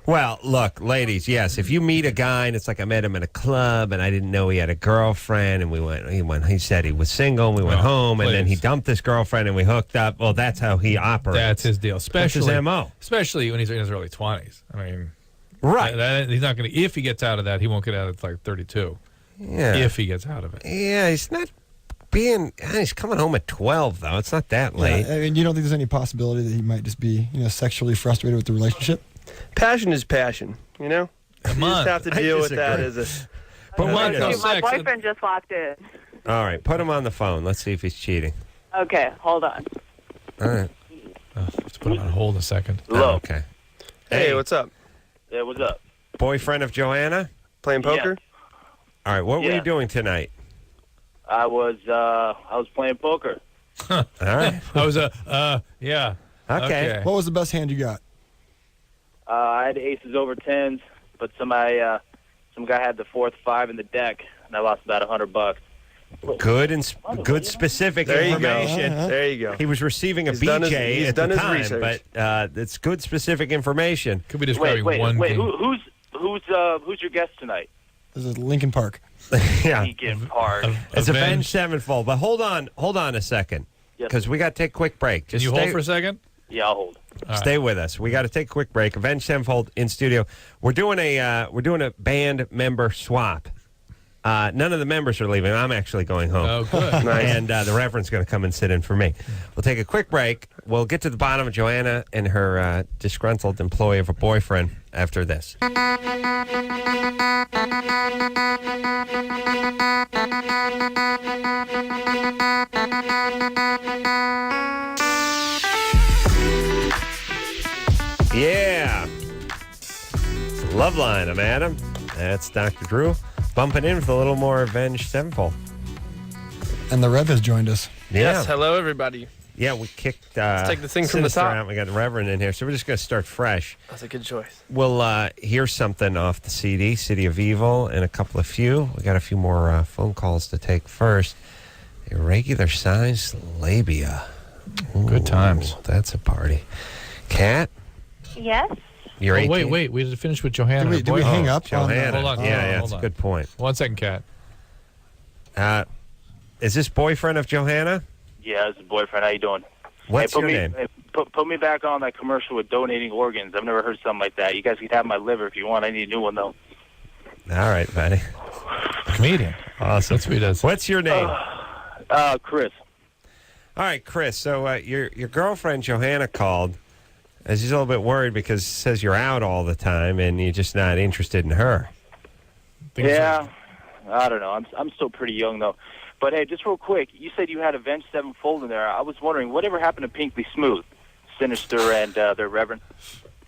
Well, look, ladies, yes, if you meet a guy and it's like I met him in a club and I didn't know he had a girlfriend and he said he was single and we went home and then he dumped his girlfriend and we hooked up, well, that's how he operates. That's his deal. Especially, that's his MO. Especially when he's in his early 20s. I mean, right. He's not going to, if he gets out of that, he won't get out of like 32. Yeah. If he gets out of it. Yeah, he's not he's coming home at 12, though. It's not that late. I mean, you don't think there's any possibility that he might just be, sexually frustrated with the relationship? Passion is passion, you know? Come you on. just have to deal with that as a... But My boyfriend just walked in. All right, put him on the phone. Let's see if he's cheating. Okay, hold on. All right. Let's put him on hold a second. Hello. Okay. Hey, what's up? Yeah, what's up? Boyfriend of Joanna? Playing poker? All right, what were you doing tonight? I was playing poker. All right. Yeah. Okay. What was the best hand you got? I had aces over tens, but some guy had the 4th 5 in the deck, and I lost about $100. Good specific There you information. go. There you go. He was receiving a He's done his- BJ he's at done the his time, research. but it's good specific information. Could be describing one Wait, game. who's your guest tonight? This is Lincoln Park. Yeah. Lincoln Park. It's Avenged Sevenfold. But hold on a second, Yes. because we got to take a quick break. Can you hold for a second? Yeah, I'll hold. Stay with us. We got to take a quick break. Avenged Sevenfold in studio. We're doing a band member swap. None of the members are leaving. I'm actually going home. Oh, good. Nice. And the Reverend's going to come and sit in for me. We'll take a quick break. We'll get to the bottom of Joanna and her disgruntled employee of a boyfriend after this. Yeah. It's Loveline. I'm Adam. That's Dr. Drew. Bumping in with a little more Avenged Sevenfold. And the Rev has joined us. Yeah. Yes, hello, everybody. Yeah, we kicked. Let's take the thing from the Sinister top. out. We got the Reverend in here, so we're just going to start fresh. That's a good choice. We'll hear something off the CD, City of Evil, and a couple of few. We got a few more phone calls to take first. Irregular size labia. Ooh, Good times. That's a party. Kat, Yes. you're 18. Wait. We did finish with Johanna. Did we- her did we boyfriend. hang up on Johanna. Hold on. Yeah, Hold that's on. a good point. 1 second, Kat. Is this boyfriend of Johanna? Yeah, it's a boyfriend. How you doing? What's Hey, your name? Put me back on that commercial with donating organs. I've never heard something like that. You guys can have my liver if you want. I need a new one, though. All right, buddy. Comedian. Awesome. That's what he does. What's your name? Chris. All right, Chris. So your girlfriend Johanna called. She's a little bit worried because it says you're out all the time and you're just not interested in her. Yeah, I don't know. I'm still pretty young, though. But, hey, just real quick, you said you had Avenged Sevenfold in there. I was wondering, whatever happened to Pinkley Smooth, Sinister, and their Reverend?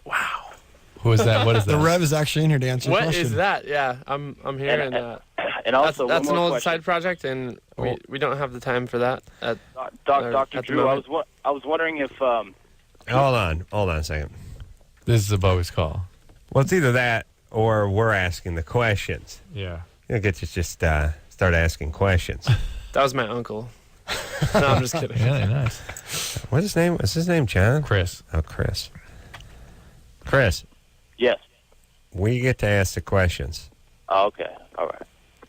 Wow. Who is that? What is that? The Rev is actually in here to answer the What question. is that? Yeah, I'm here, and also, that's one an more old question. side project, and we don't have the time for that. Dr. at the Drew, moment. I was wondering if Hold on a second. This is a bogus call. Well, it's either that or we're asking the questions. Yeah. You'll get to just start asking questions. That was my uncle. No, I'm just kidding. Really nice. What's his name? Is his name John? Chris. Oh, Chris. Chris, yes. we get to ask the questions. Oh, okay. All right.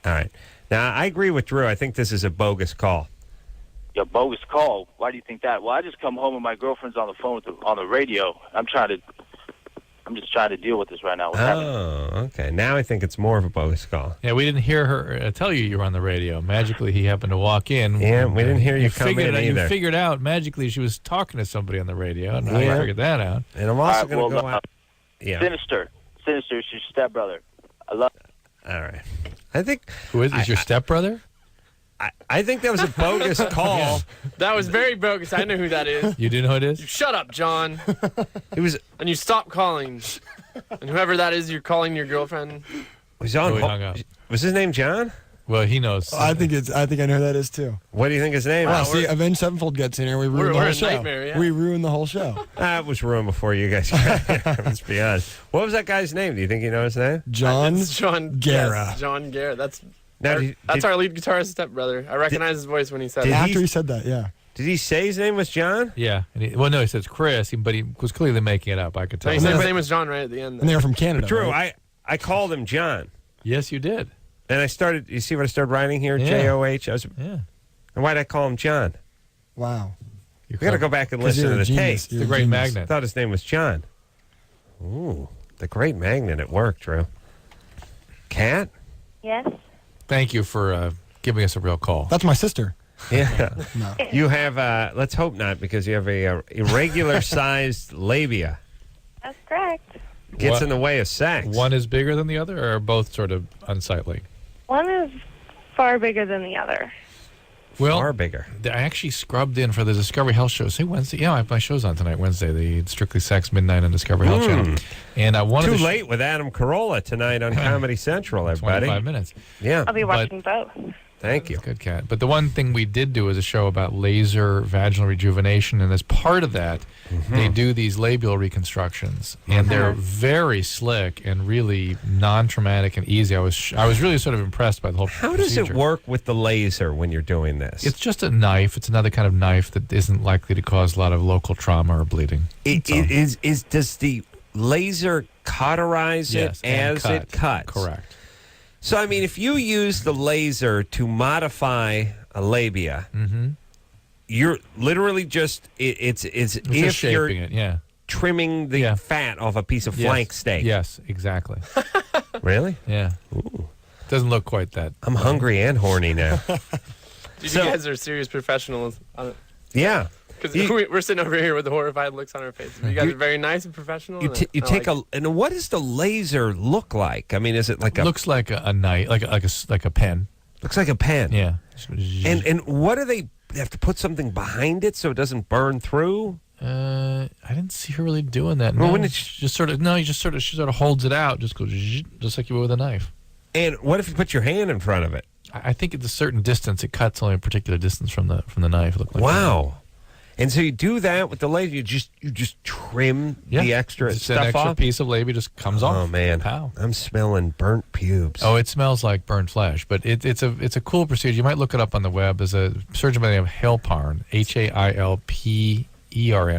All right. Now, I agree with Drew. I think this is a bogus call. Your bogus call. Why do you think that? Well, I just come home and my girlfriend's on the phone on the radio. I'm trying to I'm just trying to deal with this right now. What's happening? Oh, okay. Now I think it's more of a bogus call. Yeah, we didn't hear her tell you were on the radio. Magically, he happened to walk in. Yeah, we didn't hear you come in either. You figured out magically she was talking to somebody on the radio, and I figured that out. And I'm also going to go out. Yeah. Sinister is your stepbrother. I love it. All right. I think... Who is your stepbrother? I think that was a bogus call. That was very bogus. I know who that is. You do know who it is? Shut up, John. It was... And you stop calling. And whoever that is, you're calling your girlfriend. Was on hung up. Was his name John? Well, he knows. I think I know who that is too. What do you think his name Wow, is? see, Avenged Sevenfold gets in here. We ruined the whole show. Nightmare, yeah. We ruined the whole show. It was ruined before you guys got here. Let's be honest. What was that guy's name? Do you think you know his name? John Guerra. Yes, John Guerra. That's our lead guitarist stepbrother. I recognize his voice when he said it. After he said that, yeah. Did he say his name was John? Yeah. No, he says Chris, but he was clearly making it up. I could tell. He said his name was John right at the end. And they were from Canada. True. Right? I called him John. Yes, you did. And I started, you see what I started writing here? Yeah. J-O-H. Yeah. And why'd I call him John? Wow. We got to go back and listen to the tape. It's the Great Magnet. I thought his name was John. Ooh, the Great Magnet at work, Drew. Cat? Yes? Thank you for giving us a real call. That's my sister. Yeah. No. You have, let's hope not, because you have a irregular-sized labia. That's correct. Gets in the way of sex. One is bigger than the other, or are both sort of unsightly? One is far bigger than the other. Well, far bigger. I actually scrubbed in for the Discovery Health show. Say Wednesday. Yeah, my show's on tonight, Wednesday, the Strictly Sex Midnight on Discovery Health Channel. And I wanted Too late with Adam Carolla tonight on Comedy Central, everybody. 25 minutes. Yeah. I'll be watching both. Thank you. Good, Cat. But the one thing we did do is a show about laser vaginal rejuvenation, and as part of that, they do these labial reconstructions, and they're very slick and really non-traumatic and easy. I was really sort of impressed by the whole How procedure. does it work with the laser when you're doing this? It's just a knife. It's another kind of knife that isn't likely to cause a lot of local trauma or bleeding. Does the laser cauterize Yes, it as it cuts? Correct. So, I mean, if you use the laser to modify a labia, you're literally just, it's just if shaping you're it, yeah. trimming the fat off a piece of flank steak. Yes, exactly. Really? Yeah. Ooh. Doesn't look quite that. I'm hungry and horny now. You guys are serious professionals. Yeah. Because we're sitting over here with the horrified looks on our faces. You guys are very nice and professional. And what does the laser look like? I mean, is it like looks like a knife, like a pen. Looks like a pen. Yeah. And what do they have to put something behind it so it doesn't burn through? I didn't see her really doing that. Well, No, when she sort of holds it out, just goes just like you would with a knife. And what if you put your hand in front of it? I think at a certain distance, it cuts only a particular distance from the knife. It looked like wow. And so you do that with the laser. You just trim the extra just stuff an extra off. piece of labia just comes off. Oh man, Pow. I'm smelling burnt pubes. Oh, it smells like burnt flesh, but it's a cool procedure. You might look it up on the web. There's a surgeon by the name of Halpern, Hailpern,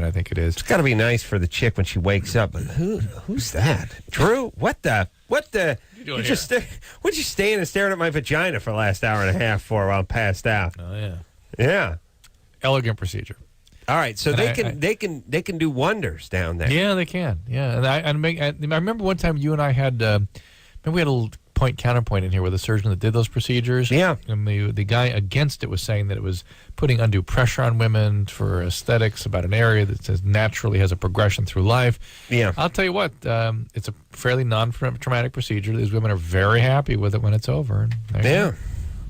I think it is. It's got to be nice for the chick when she wakes up. But who's that? Drew? What the? What'd you stand and staring at my vagina for the last hour and a half for while I'm passed out? Oh yeah. Yeah. Elegant procedure. All right, so they can do wonders down there. Yeah, they can. Yeah, and I remember one time you and I had we had a little point counterpoint in here with a surgeon that did those procedures. Yeah, and the guy against it was saying that it was putting undue pressure on women for aesthetics about an area that says naturally has a progression through life. Yeah, I'll tell you what, it's a fairly non-traumatic procedure. These women are very happy with it when it's over. Yeah.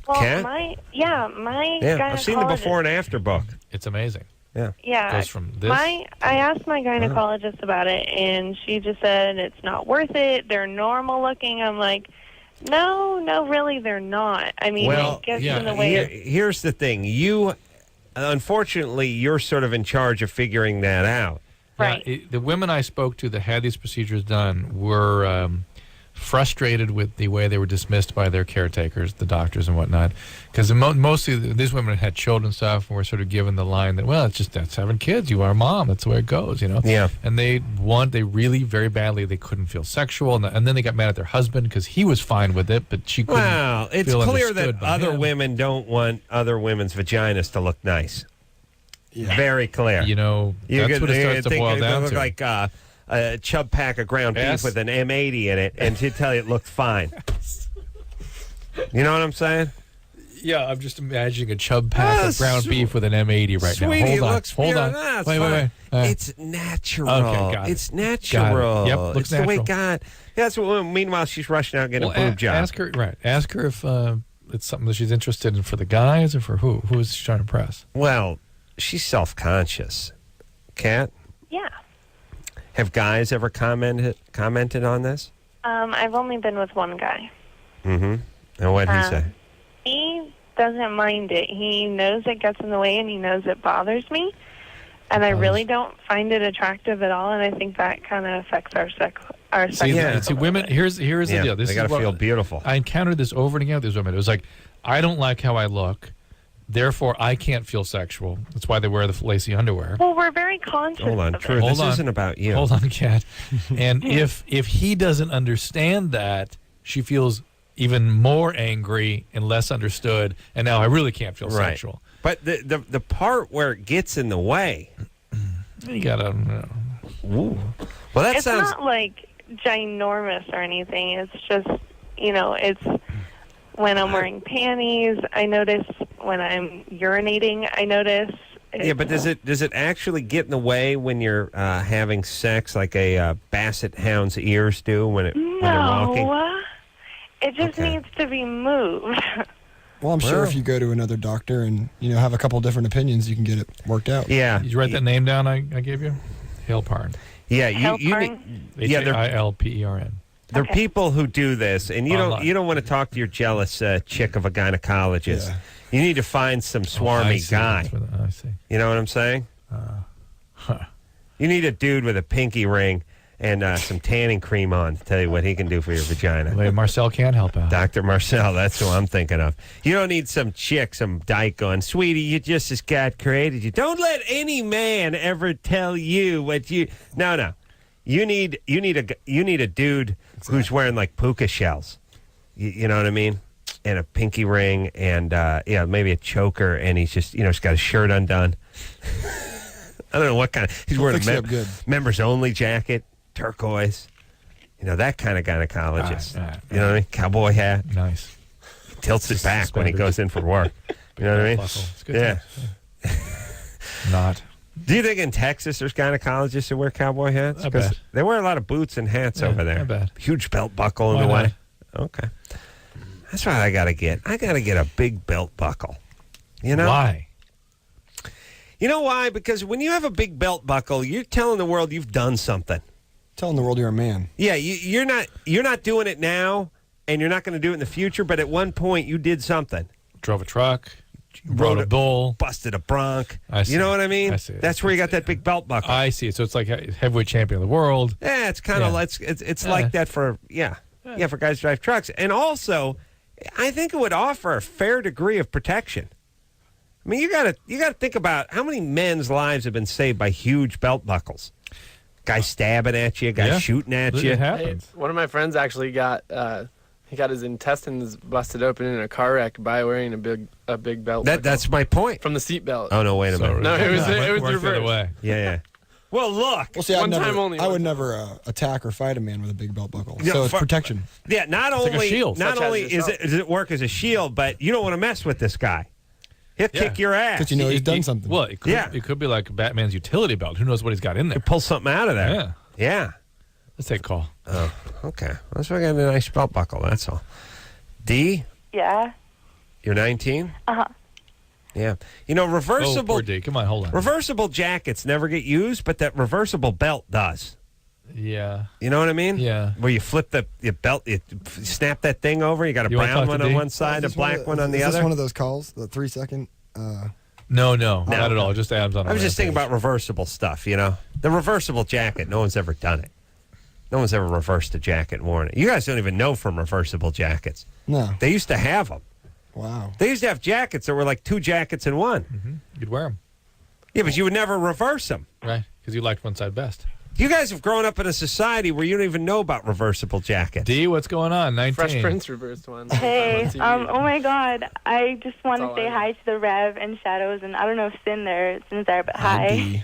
Well, my gynecologist, I've seen the before and after book. It's amazing. Yeah. Yeah. Goes from this. I asked my gynecologist about it, and she just said it's not worth it. They're normal looking. I'm like, no, really, they're not. I mean, I guess in the way. Here's the thing. Unfortunately, you're sort of in charge of figuring that out. Right. Yeah, the women I spoke to that had these procedures done were frustrated with the way they were dismissed by their caretakers, the doctors and whatnot, because mostly these women had children and stuff and were sort of given the line that, well, that's having kids. You are a mom. That's the way it goes, Yeah. And they really very badly, they couldn't feel sexual, and then they got mad at their husband because he was fine with it, but she couldn't. Well, it's feel clear understood that by other him. women don't want other women's vaginas to look nice. Yeah. Very clear. That's what it starts to boil down look to. like a chub pack of ground beef with an M80 in it, and she'd tell you it looked fine. You know what I'm saying? Yeah, I'm just imagining a chub pack of ground beef with an M80 right Sweetie, now. Hold on. Wait. It's natural. Okay, got it. It's natural. Yep, looks it's the way natural. God. That's what. Meanwhile, she's rushing out and getting a boob job. Ask her if it's something that she's interested in for the guys or for who? Who is she trying to impress? Well, she's self-conscious. Kat? Yeah. Have guys ever commented on this? I've only been with one guy. Mm-hmm. And what'd he say? He doesn't mind it. He knows it gets in the way, and he knows it bothers me. And I really don't find it attractive at all, and I think that kind of affects our sex. See, women. Here's the deal. They got to feel beautiful. I encountered this over and again with these women. It was like, I don't like how I look, therefore I can't feel sexual. That's why they wear the lacy underwear. Well, we're very conscious. Hold on, of Drew. This isn't about you. Hold on, Kat. And if he doesn't understand that, she feels even more angry and less understood. And now I really can't feel sexual. But the part where it gets in the way, you gotta. Ooh. Well, that it's sounds not like ginormous or anything. It's just, it's when I'm wearing panties, I notice. When I'm urinating, I notice. Yeah, but does it actually get in the way when you're having sex, like a basset hound's ears do when they're walking? No, it just needs to be moved. Well, I'm sure if you go to another doctor and have a couple different opinions, you can get it worked out. Yeah. Did you write that name down I gave you? Hailparn. Yeah, Hailparn? Hailpern. There are people who do this, and you don't want to talk to your jealous chick of a gynecologist. Yeah. You need to find some swarmy guy. I see. You know what I'm saying? You need a dude with a pinky ring and some tanning cream on to tell you what he can do for your vagina. Well, Marcel can't help out. Dr. Marcel, that's who I'm thinking of. You don't need some chick, some dyke going, sweetie, you just as God created you. Don't let any man ever tell you what you... No. You need a dude who's wearing like puka shells. You know what I mean? And a pinky ring and maybe a choker, and he's just he's got his shirt undone. I don't know what kind of... He's wearing a members only jacket, turquoise. That kind of gynecologist. You know what I mean? Cowboy hat. Nice. He tilts it back when he goes in for work. You know what I mean? It's good. Yeah. Not. Do you think in Texas there's gynecologists who wear cowboy hats? I bet. They wear a lot of boots and hats over there. I bet. Huge belt buckle in the way. Okay. That's what I got to get. I got to get a big belt buckle. Why? You know why? Because when you have a big belt buckle, you're telling the world you've done something. Telling the world you're a man. Yeah, you're not doing it now, and you're not going to do it in the future, but at one point you did something. Drove a truck. Rode a bull, busted a bronc. I see. You know what I mean? I see. That's where you got that big belt buckle. I see. So it's like a heavyweight champion of the world. Yeah, it's kind of it's like that for for guys who drive trucks, and also I think it would offer a fair degree of protection. I mean, you got to think about how many men's lives have been saved by huge belt buckles. Guys stabbing at you, guys shooting at you. It happens. One of my friends actually got. He got his intestines busted open in a car wreck by wearing a big belt. That's my point. From the seat belt. Oh no! Wait a minute. No, it was the other way. Yeah. Well, look. Well, see, I would never attack or fight a man with a big belt buckle. So it's protection. Yeah. Not only like a shield. Not only does it work as a shield, but you don't want to mess with this guy. He'll kick your ass. Because he's done something. Well, it could be like Batman's utility belt. Who knows what he's got in there? Could pull something out of there. Yeah. Let's take a call. Oh, okay. That's why I got a nice belt buckle. That's all. D? Yeah. You're 19? Uh-huh. Yeah. Reversible... Oh, poor D. Come on, hold on. Reversible jackets never get used, but that reversible belt does. Yeah. You know what I mean? Yeah. Where you flip the belt, you snap that thing over, you got a brown one on one side, a black one on the other. Is this one of those calls, the 3-second... No, not at all. Just Adam's on. I was just thinking about reversible stuff, The reversible jacket, no one's ever done it. No one's ever reversed a jacket and worn it. You guys don't even know from reversible jackets. No. They used to have them. Wow. They used to have jackets that were like 2 jackets in one. Mm-hmm. You'd wear them. Yeah, but you would never reverse them. Right, because you liked one side best. You guys have grown up in a society where you don't even know about reversible jackets. D, what's going on? 19. Fresh Prince reversed one. Hey, oh my God. I just want to say hi to the Rev and Shadows, and I don't know if Sin's there, but hi.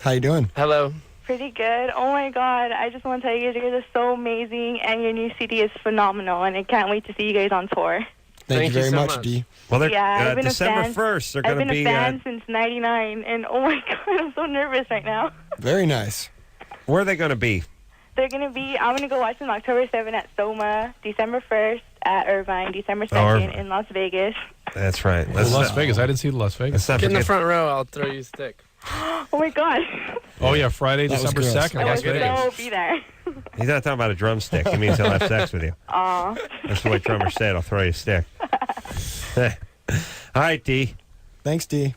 How you doing? Hello. Pretty good. Oh my God! I just want to tell you guys are so amazing, and your new CD is phenomenal, and I can't wait to see you guys on tour. Thank you very much, Dee. Well, they're I've been December a fan. 1st. They're going to be. I've been a fan since '99, and oh my God, I'm so nervous right now. Very nice. Where are they going to be? They're going to be. I'm going to go watch them October 7th at Soma, December 1st at Irvine, December 2nd in Las Vegas. That's right. Las Vegas. I didn't see Las Vegas. Get in the front row. I'll throw you a stick. Oh my God. Oh yeah, Friday, That was December gross. 2nd, I Las will Vegas. so be there. He's not talking about a drumstick. He means he'll have sex with you. Aw. That's the way drummer said. I'll throw you a stick. All right, D. Thanks, D.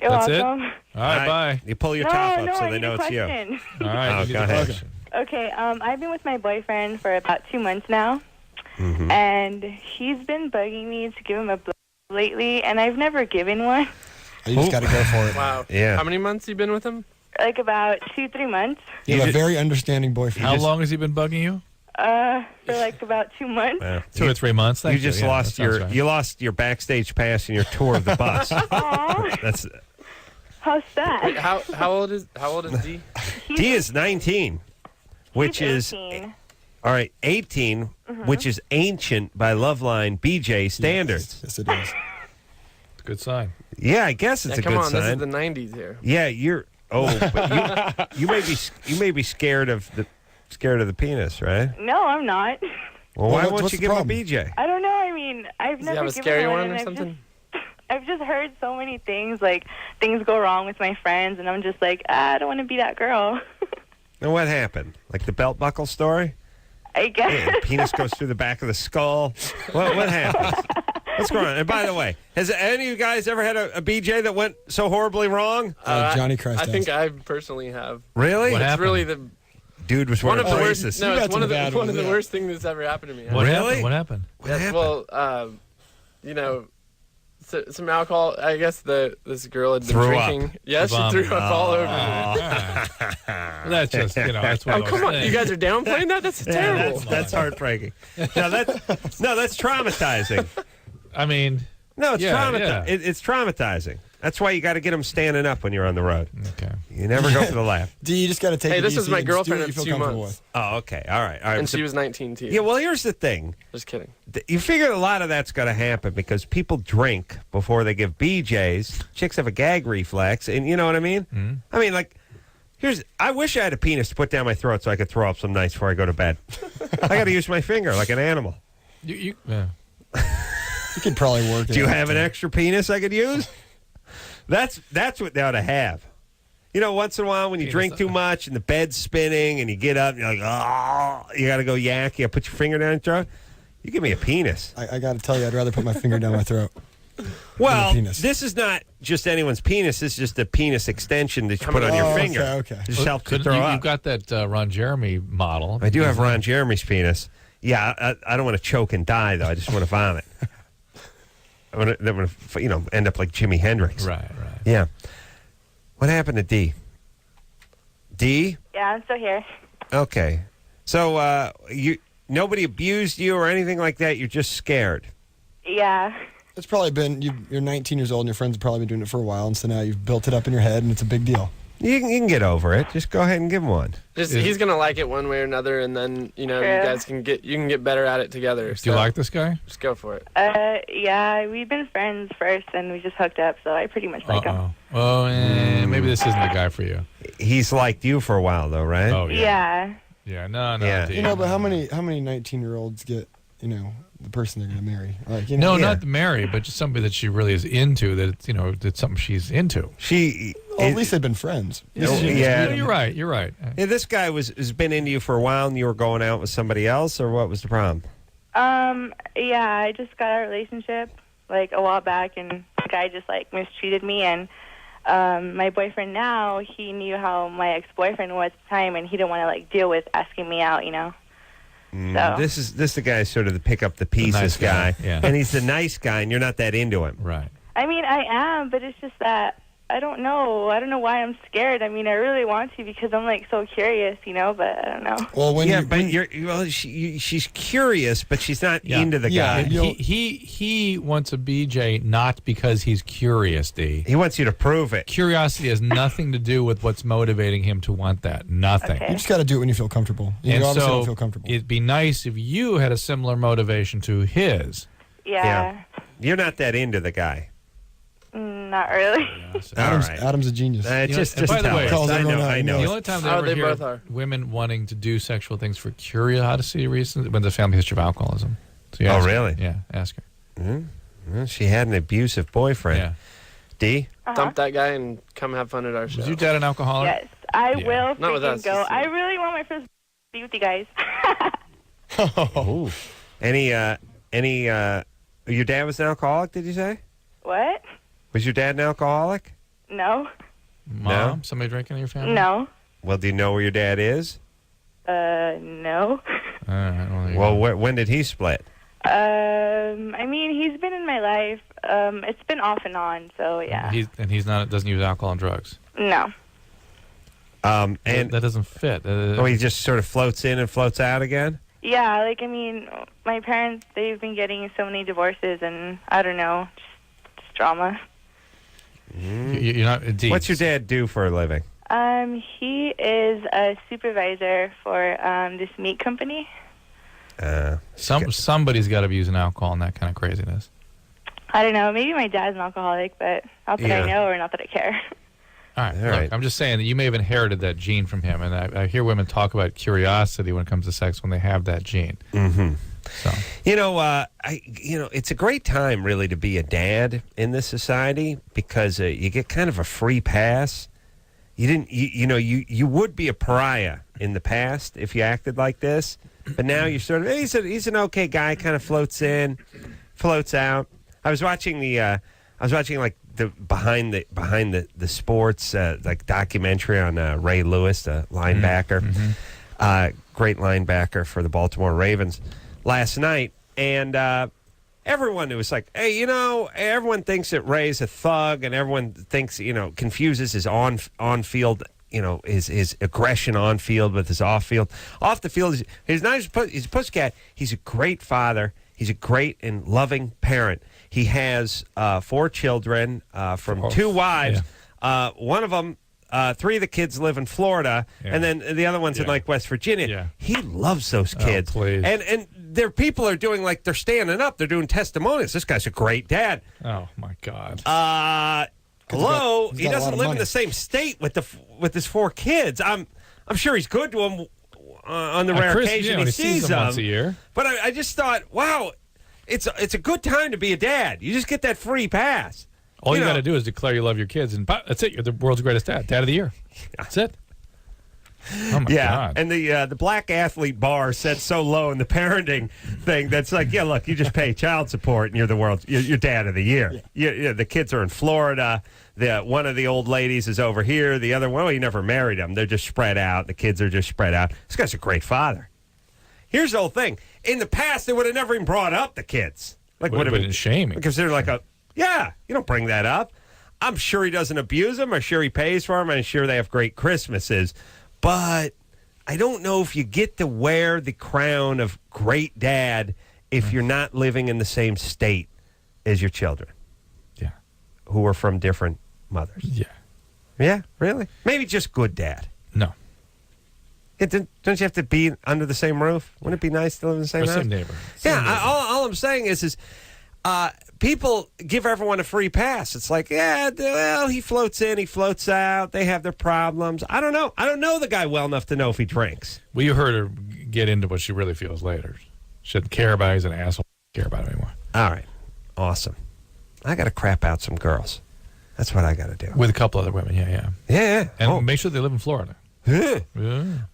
You're That's it? welcome. All right, bye. You pull your No, top up no, so I they need know a it's you. question. All right. Oh, you need go the ahead. question. Okay, I've been with my boyfriend for about 2 months now, Mm-hmm. and he's been bugging me to give him a blow lately, and I've never given one. You just got to go for it. Wow. Yeah. How many months you been with him? Like about 2-3 months. You have a very understanding boyfriend. How long has he been bugging you? For like about 2 months. 2 or 3 months. You Thank just Yeah, lost that sounds your right. you lost your backstage pass and your tour of the bus. Aw, That's how sad. Wait, how old is D? D is 19, which He's is 18. all right. 18, which is ancient by Loveline BJ standards. Yes, it is. It's a good sign. Yeah, I guess it's Yeah, a come good on, sign. this is the 90s here. Yeah, you're. Oh, but you may be scared of the penis, right? No, I'm not. Well, why Well, won't what's you the give him a problem? BJ? I don't know. I mean, I've Does he never have a given scary one, one and or I've something? I've just heard so many things, like things go wrong with my friends, and I'm just like, I don't want to be that girl. And what happened? Like the belt buckle story? I guess. Yeah, the penis goes through the back of the skull. What happened? What's going on? And by the way, has any of you guys ever had a BJ that went so horribly wrong? Johnny Christ I has. think I personally have. Really? What It's happened? really the Dude was one wearing of the braces. worst. No, You got it's one some of the bad one ones, of the yeah. worst things that's ever happened to me. What Really? happened? What happened? What Yes, happened? well, you know, some alcohol. I guess this girl had been Threw up. drinking. Yes, she Vomited. threw up all over me. That's just, that's one Oh, of those come on! things. You guys are downplaying that. That's Yeah, terrible. that's heartbreaking. No, that's traumatizing. I mean, No, it's Yeah, traumatizing. yeah. It's traumatizing. That's why you got to get them standing up when you're on the road. okay. You never go for the lap. D, you just got to take Hey, it this easy was my and just do girlfriend what you of feel 2 comfortable months, with. Oh, okay. All right. and she was 19 too. Yeah, well, here's the thing. Just kidding. You figure a lot of that's going to happen because people drink before they give BJs. Chicks have a gag reflex, and you know what I mean? Mm-hmm. I mean, like, I wish I had a penis to put down my throat so I could throw up some nights before I go to bed. I got to use my finger like an animal. Yeah. You could probably work it. Do you out, have an too. extra penis I could use? That's what they ought to have. You know, once in a while when you drink too much and the bed's spinning and you get up and you're like, oh, you got to go yak. You got to put your finger down your throat. You give me a penis. I got to tell you, I'd rather put my finger down my throat. Well, penis. this is not just anyone's penis. This is just a penis extension that you put on your finger. Okay. It just helps you Couldn't throw you, up. You've got that Ron Jeremy model. I do have Ron Jeremy's penis. Yeah, I don't want to choke and die, though. I just want to vomit. I want to, end up like Jimi Hendrix. Right. Yeah. What happened to D? D? Yeah, I'm still here. Okay. So nobody abused you or anything like that? You're just scared. Yeah. It's probably been, you're 19 years old and your friends have probably been doing it for a while, and so now you've built it up in your head and it's a big deal. You can get over it. Just go ahead and give him one. He's gonna like it one way or another, and then you guys can get better at it together. Do you like this guy? Just go for it. Yeah, we've been friends first, and we just hooked up, so I pretty much like him. Oh, maybe this isn't the guy for you. He's liked you for a while, though, right? Oh, Yeah. Yeah, no. Yeah. dude. But how many 19-year-olds get, the person they're going to marry? Like, No, not Mary, but just somebody that she really is into. That's something she's into. At least they've been friends. Yeah. You're right. Yeah, this guy has been into you for a while, and you were going out with somebody else, or what was the problem? Yeah, I just got a relationship like a while back, and the guy just like mistreated me, and my boyfriend now, he knew how my ex-boyfriend was at the time, and he didn't want to like deal with asking me out, So. This is the guy sort of the pick up the pieces nice guy, yeah. and he's the nice guy, and you're not that into him. Right. I mean, I am, but it's just that I don't know. I don't know why I'm scared. I mean, I really want to because I'm like so curious, but I don't know. Well, she's curious, but she's not into the guy. He wants a BJ not because he's curious, D. He wants you to prove it. Curiosity has nothing to do with what's motivating him to want that. Nothing. Okay. You just got to do it when you feel comfortable. You obviously don't feel comfortable. It'd be nice if you had a similar motivation to his. Yeah. You're not that into the guy. Not really. Adam's a genius. Just by the way, I know. The only time I ever hear women wanting to do sexual things for curiosity reasons when there's a family history of alcoholism. So really? Yeah, ask her. Well, she had an abusive boyfriend. Yeah. D? Dump that guy and come have fun at our show. Was your dad an alcoholic? Yes, I will Not with us. freaking go. I really want my first be with you guys. Oh. Your dad was an alcoholic, did you say? What? Was your dad an alcoholic? No. Mom? Somebody drinking in your family? No. Well, do you know where your dad is? No. Well, when did he split? I mean, he's been in my life. It's been off and on, so yeah. He's not doesn't use alcohol and drugs. No. And that doesn't fit. He just sort of floats in and floats out again? Yeah, I mean, my parents, they've been getting so many divorces, and I don't know, just drama. You're not. What's your dad do for a living? He is a supervisor for this meat company. Somebody's got to be using alcohol and that kind of craziness. I don't know. Maybe my dad's an alcoholic, but not that I know or not that I care. All right. I'm just saying that you may have inherited that gene from him, and I hear women talk about curiosity when it comes to sex when they have that gene. Mm-hmm. So it's a great time really to be a dad in this society because you get kind of a free pass. You would be a pariah in the past if you acted like this, but now you're sort of he's an okay guy, kind of floats in, floats out. I was watching like the behind the sports like documentary on Ray Lewis, the linebacker, great linebacker for the Baltimore Ravens last night, and everyone was like, hey, everyone thinks that Ray's a thug, and everyone thinks, confuses his on-field, his aggression on field with his off-field. Off the field, he's not he's a pussycat. He's a great father. He's a great and loving parent. He has 4 children from 2 wives. Yeah. One of them, 3 of the kids live in Florida, and then the other one's in like West Virginia. Yeah. He loves those kids. Please. And their people are doing like they're standing up. They're doing testimonials. This guy's a great dad. Oh my God. Hello, he doesn't live in the same state with his 4 kids. I'm sure he's good to them on the rare occasion he sees them once a year. But I just thought, wow, it's a good time to be a dad. You just get that free pass. All you got to do is declare you love your kids, and that's it. You're the world's greatest dad of the year. That's it. Oh my God. And the black athlete bar set so low in the parenting thing that's like, look, you just pay child support and you're dad of the year. Yeah. The kids are in Florida. One of the old ladies is over here. The other one, he never married them. They're just spread out. The kids are just spread out. This guy's a great father. Here's the whole thing. In the past, they would have never even brought up the kids. Like, would have been shaming. Because they're like you don't bring that up. I'm sure he doesn't abuse them. I'm sure he pays for them. I'm sure they have great Christmases. But I don't know if you get to wear the crown of great dad if you're not living in the same state as your children. Yeah. Who are from different mothers. Yeah. Yeah, really? Maybe just good dad. No. Don't you have to be under the same roof? Wouldn't it be nice to live in the same house? Same neighbor. All I'm saying is people give everyone a free pass. It's like, he floats in, he floats out. They have their problems. I don't know. I don't know the guy well enough to know if he drinks. Well, you heard her get into what she really feels later. She doesn't care about him. He's an asshole. Care about him anymore. All right. Awesome. I got to crap out some girls. That's what I got to do. With a couple other women, yeah. Yeah. And make sure they live in Florida. Yeah.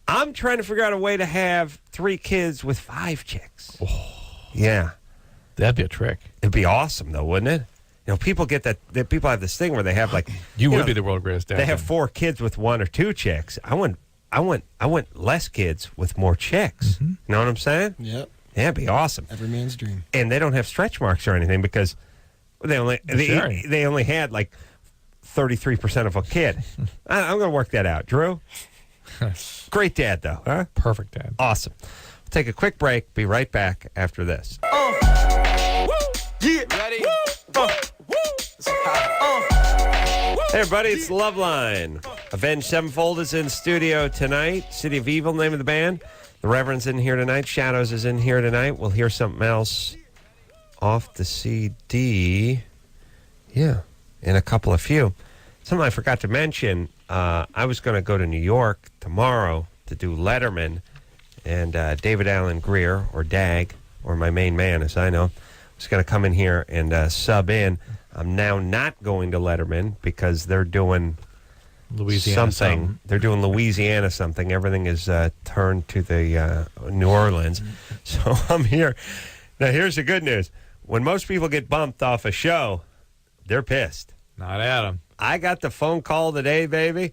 I'm trying to figure out a way to have 3 kids with 5 chicks. Oh. Yeah. That'd be a trick. It'd be awesome, though, wouldn't it? People get that. People have this thing where they have like you would be the world's greatest dad. They have 4 kids with 1 or 2 chicks. I want less kids with more chicks. Mm-hmm. You know what I'm saying? Yep. Yeah, it'd be awesome. Every man's dream. And they don't have stretch marks or anything because they only had like 33% of a kid. I'm going to work that out. Drew? Great dad, though. Huh? Perfect dad. Awesome. We'll take a quick break. Be right back after this. Yeah. Ready? Hey, everybody, it's Loveline. Avenged Sevenfold is in studio tonight. City of Evil, name of the band. The Reverend's in here tonight. Shadows is in here tonight. We'll hear something else off the CD. Yeah, in a couple of few. Something I forgot to mention, I was going to go to New York tomorrow to do Letterman, and David Allen Greer, or Dag, or my main man, as I know, was going to come in here and sub in. I'm now not going to Letterman because they're doing something. They're doing Louisiana something. Everything is turned to the New Orleans. So I'm here. Now, here's the good news. When most people get bumped off a show, they're pissed. Not Adam. I got the phone call today, baby.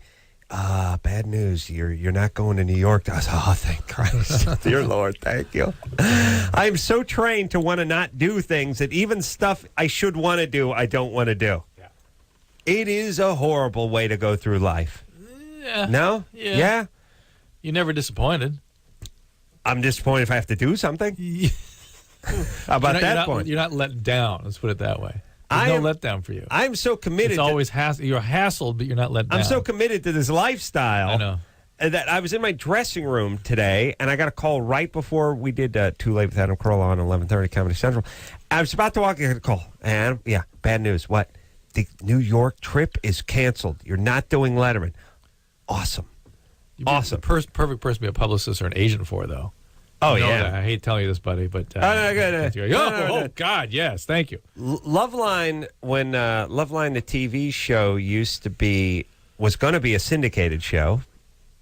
Bad news. You're not going to New York. I was, oh, thank Christ. Dear Lord, thank you. I'm so trained to want to not do things that even stuff I should want to do, I don't want to do. Yeah. It is a horrible way to go through life. Yeah. No? Yeah. You're never disappointed. I'm disappointed if I have to do something. How about that point? You're not let down. Let's put it that way. There's no letdown for you. I'm so committed. It's always you're hassled, but you're not let down. I'm so committed to this lifestyle. I know. That I was in my dressing room today, and I got a call right before we did Too Late with Adam Carolla on 11:30 Comedy Central. I was about to walk in, I got a call. Adam, yeah, bad news. What? The New York trip is canceled. You're not doing Letterman. Awesome. Awesome. The perfect person to be a publicist or an agent for, though. Oh, you know yeah. that. I hate telling you this, buddy, but... no. God, yes. Thank you. Loveline, when Loveline, the TV show, was going to be a syndicated show,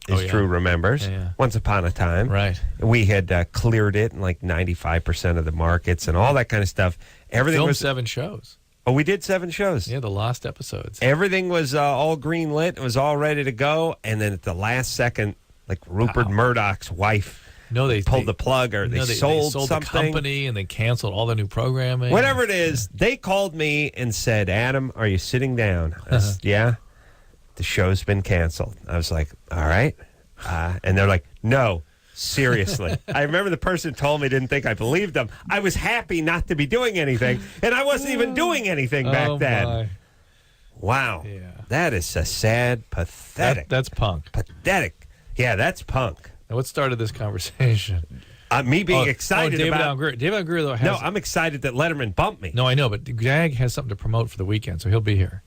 as Drew remembers, once upon a time. Right. We had cleared it in like 95% of the markets and all that kind of stuff. Everything Filmed was 7 shows. Oh, we did 7 shows. Yeah, the lost episodes. Everything was all green lit. It was all ready to go. And then at the last second, like Rupert Murdoch's wife... No, they pulled the plug, or they sold something. The company and they canceled all the new programming. Whatever it is, they called me and said, "Adam, are you sitting down?" I said, yeah. The show's been canceled. I was like, "All right," and they're like, "No, seriously." I remember the person told me, didn't think I believed them. I was happy not to be doing anything, and I wasn't even doing anything back then. My. Wow, yeah, that is a sad, pathetic. That's punk. Pathetic. Yeah, that's punk. Now, what started this conversation? Me being excited David about... Allen Greer. David Allen Greer, though, has... No, I'm excited that Letterman bumped me. No, I know, but Jag has something to promote for the weekend, so he'll be here.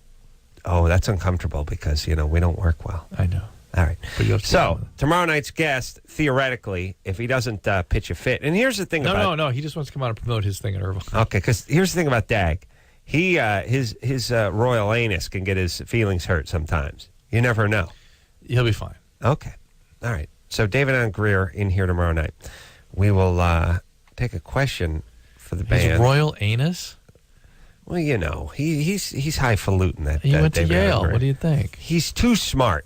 Oh, that's uncomfortable because, we don't work well. I know. All right. So, tomorrow night's guest, theoretically, if he doesn't pitch a fit... And here's the thing about... No, he just wants to come out and promote his thing at Irvine. Okay, because here's the thing about Dag. He, his royal anus can get his feelings hurt sometimes. You never know. He'll be fine. Okay. All right. So David Allen Greer in here tomorrow night. We will take a question for the band. His royal anus? Well, he's highfalutin. That he went David to Yale. Allen What do you think? He's too smart.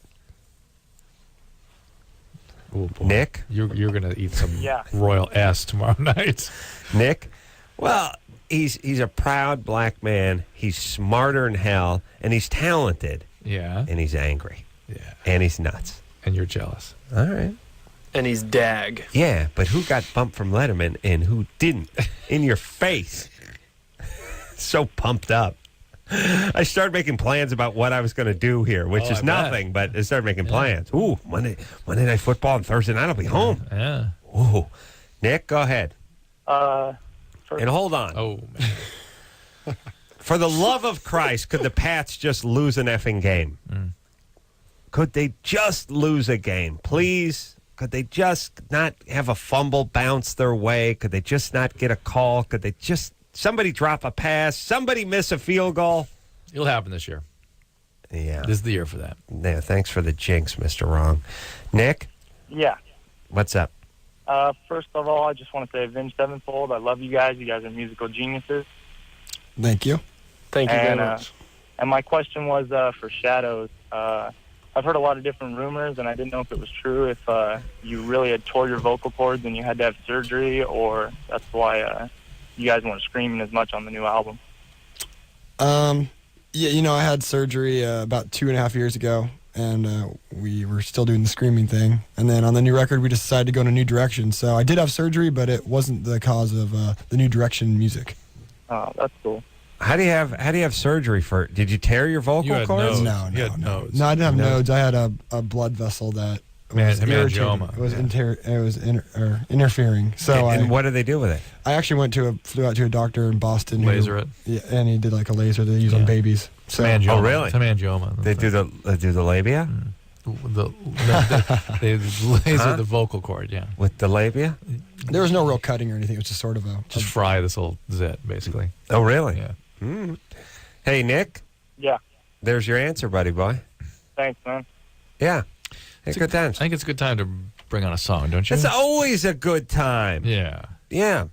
Oh, boy. Nick, you're going to eat some royal ass tomorrow night. Nick, well, he's a proud black man. He's smarter than hell, and he's talented. Yeah. And he's angry. Yeah. And he's nuts. And you're jealous. All right. And he's Dag. Yeah, but who got bumped from Letterman and who didn't? In your face. So pumped up. I started making plans about what I was going to do here, which is nothing, but I started making plans. Ooh, Monday Night Football and Thursday night I'll be home. Yeah. Ooh. Nick, go ahead. And hold on. Oh, man. For the love of Christ, could the Pats just lose an effing game? Could they just lose a game? Please? Could they just not have a fumble bounce their way? Could they just not get a call? Could they just somebody drop a pass? Somebody miss a field goal? It'll happen this year. Yeah. This is the year for that. Yeah, thanks for the jinx, Mr. Wrong. Nick? Yeah. What's up? First of all, I just want to say Avenged Sevenfold. I love you guys. You guys are musical geniuses. Thank you. Thank you very much. And my question was for Shadows. I've heard a lot of different rumors, and I didn't know if it was true, if you really had tore your vocal cords and you had to have surgery, or that's why you guys weren't screaming as much on the new album. Yeah, I had surgery about 2.5 years ago, and we were still doing the screaming thing. And then on the new record, we decided to go in a new direction. So I did have surgery, but it wasn't the cause of the new direction music. Oh, that's cool. How do you have surgery for? Did you tear your vocal cords? No, I didn't have nodes. I had a blood vessel that was hemangioma. It was interfering. So and what do they do with it? I actually flew out to a doctor in Boston. Laser it. Yeah, and he did like a laser they use on babies. So, Oh, really? It's hemangioma. They do the labia? They laser the vocal cord, yeah. With the labia? There was no real cutting or anything. It was just sort of Just fry this little zit, basically. Oh, really? Yeah. Mm. Hey, Nick? Yeah. There's your answer, buddy boy. Thanks, man. Yeah. Hey, good times. I think it's a good time to bring on a song, don't you? It's always a good time. Yeah. Yeah.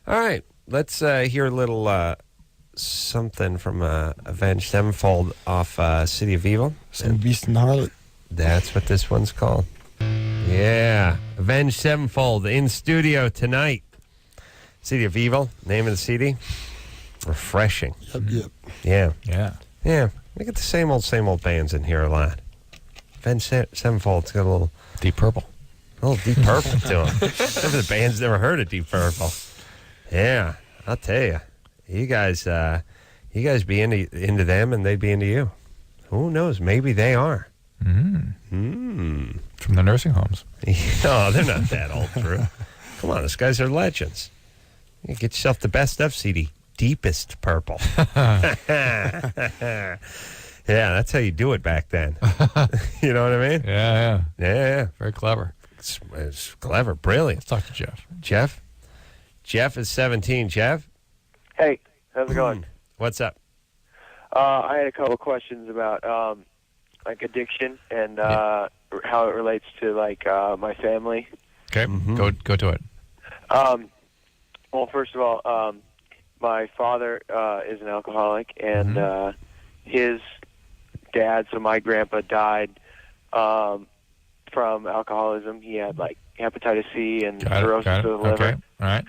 All right. Let's hear a little something from Avenged Sevenfold off City of Evil. Some Beast and Harlot. That's what this one's called. Yeah. Avenged Sevenfold in studio tonight. City of Evil, name of the CD. Refreshing. Yep. Yeah. Yeah. Yeah. We get the same old bands in here a lot. Avenged Sevenfold's got a little Deep Purple. A little Deep Purple to them. Some of the band's never heard of Deep Purple. Yeah, I'll tell you. You guys be into them and they'd be into you. Who knows? Maybe they are. From the nursing homes. Oh, they're not that old, Drew. Come on, these guys are legends. You get yourself the best of CD. Deepest Purple. Yeah, that's how you do it back then. You know what I mean? Yeah. Yeah. Very clever. It's clever. Brilliant. Let's talk to Jeff. Jeff is 17. Jeff? Hey, how's it going? What's up? I had a couple of questions about like addiction and how it relates to like my family. Okay, go to it. Well, first of all, my father is an alcoholic, and his dad, so my grandpa, died from alcoholism. He had like hepatitis C and cirrhosis of the liver. Okay, all right.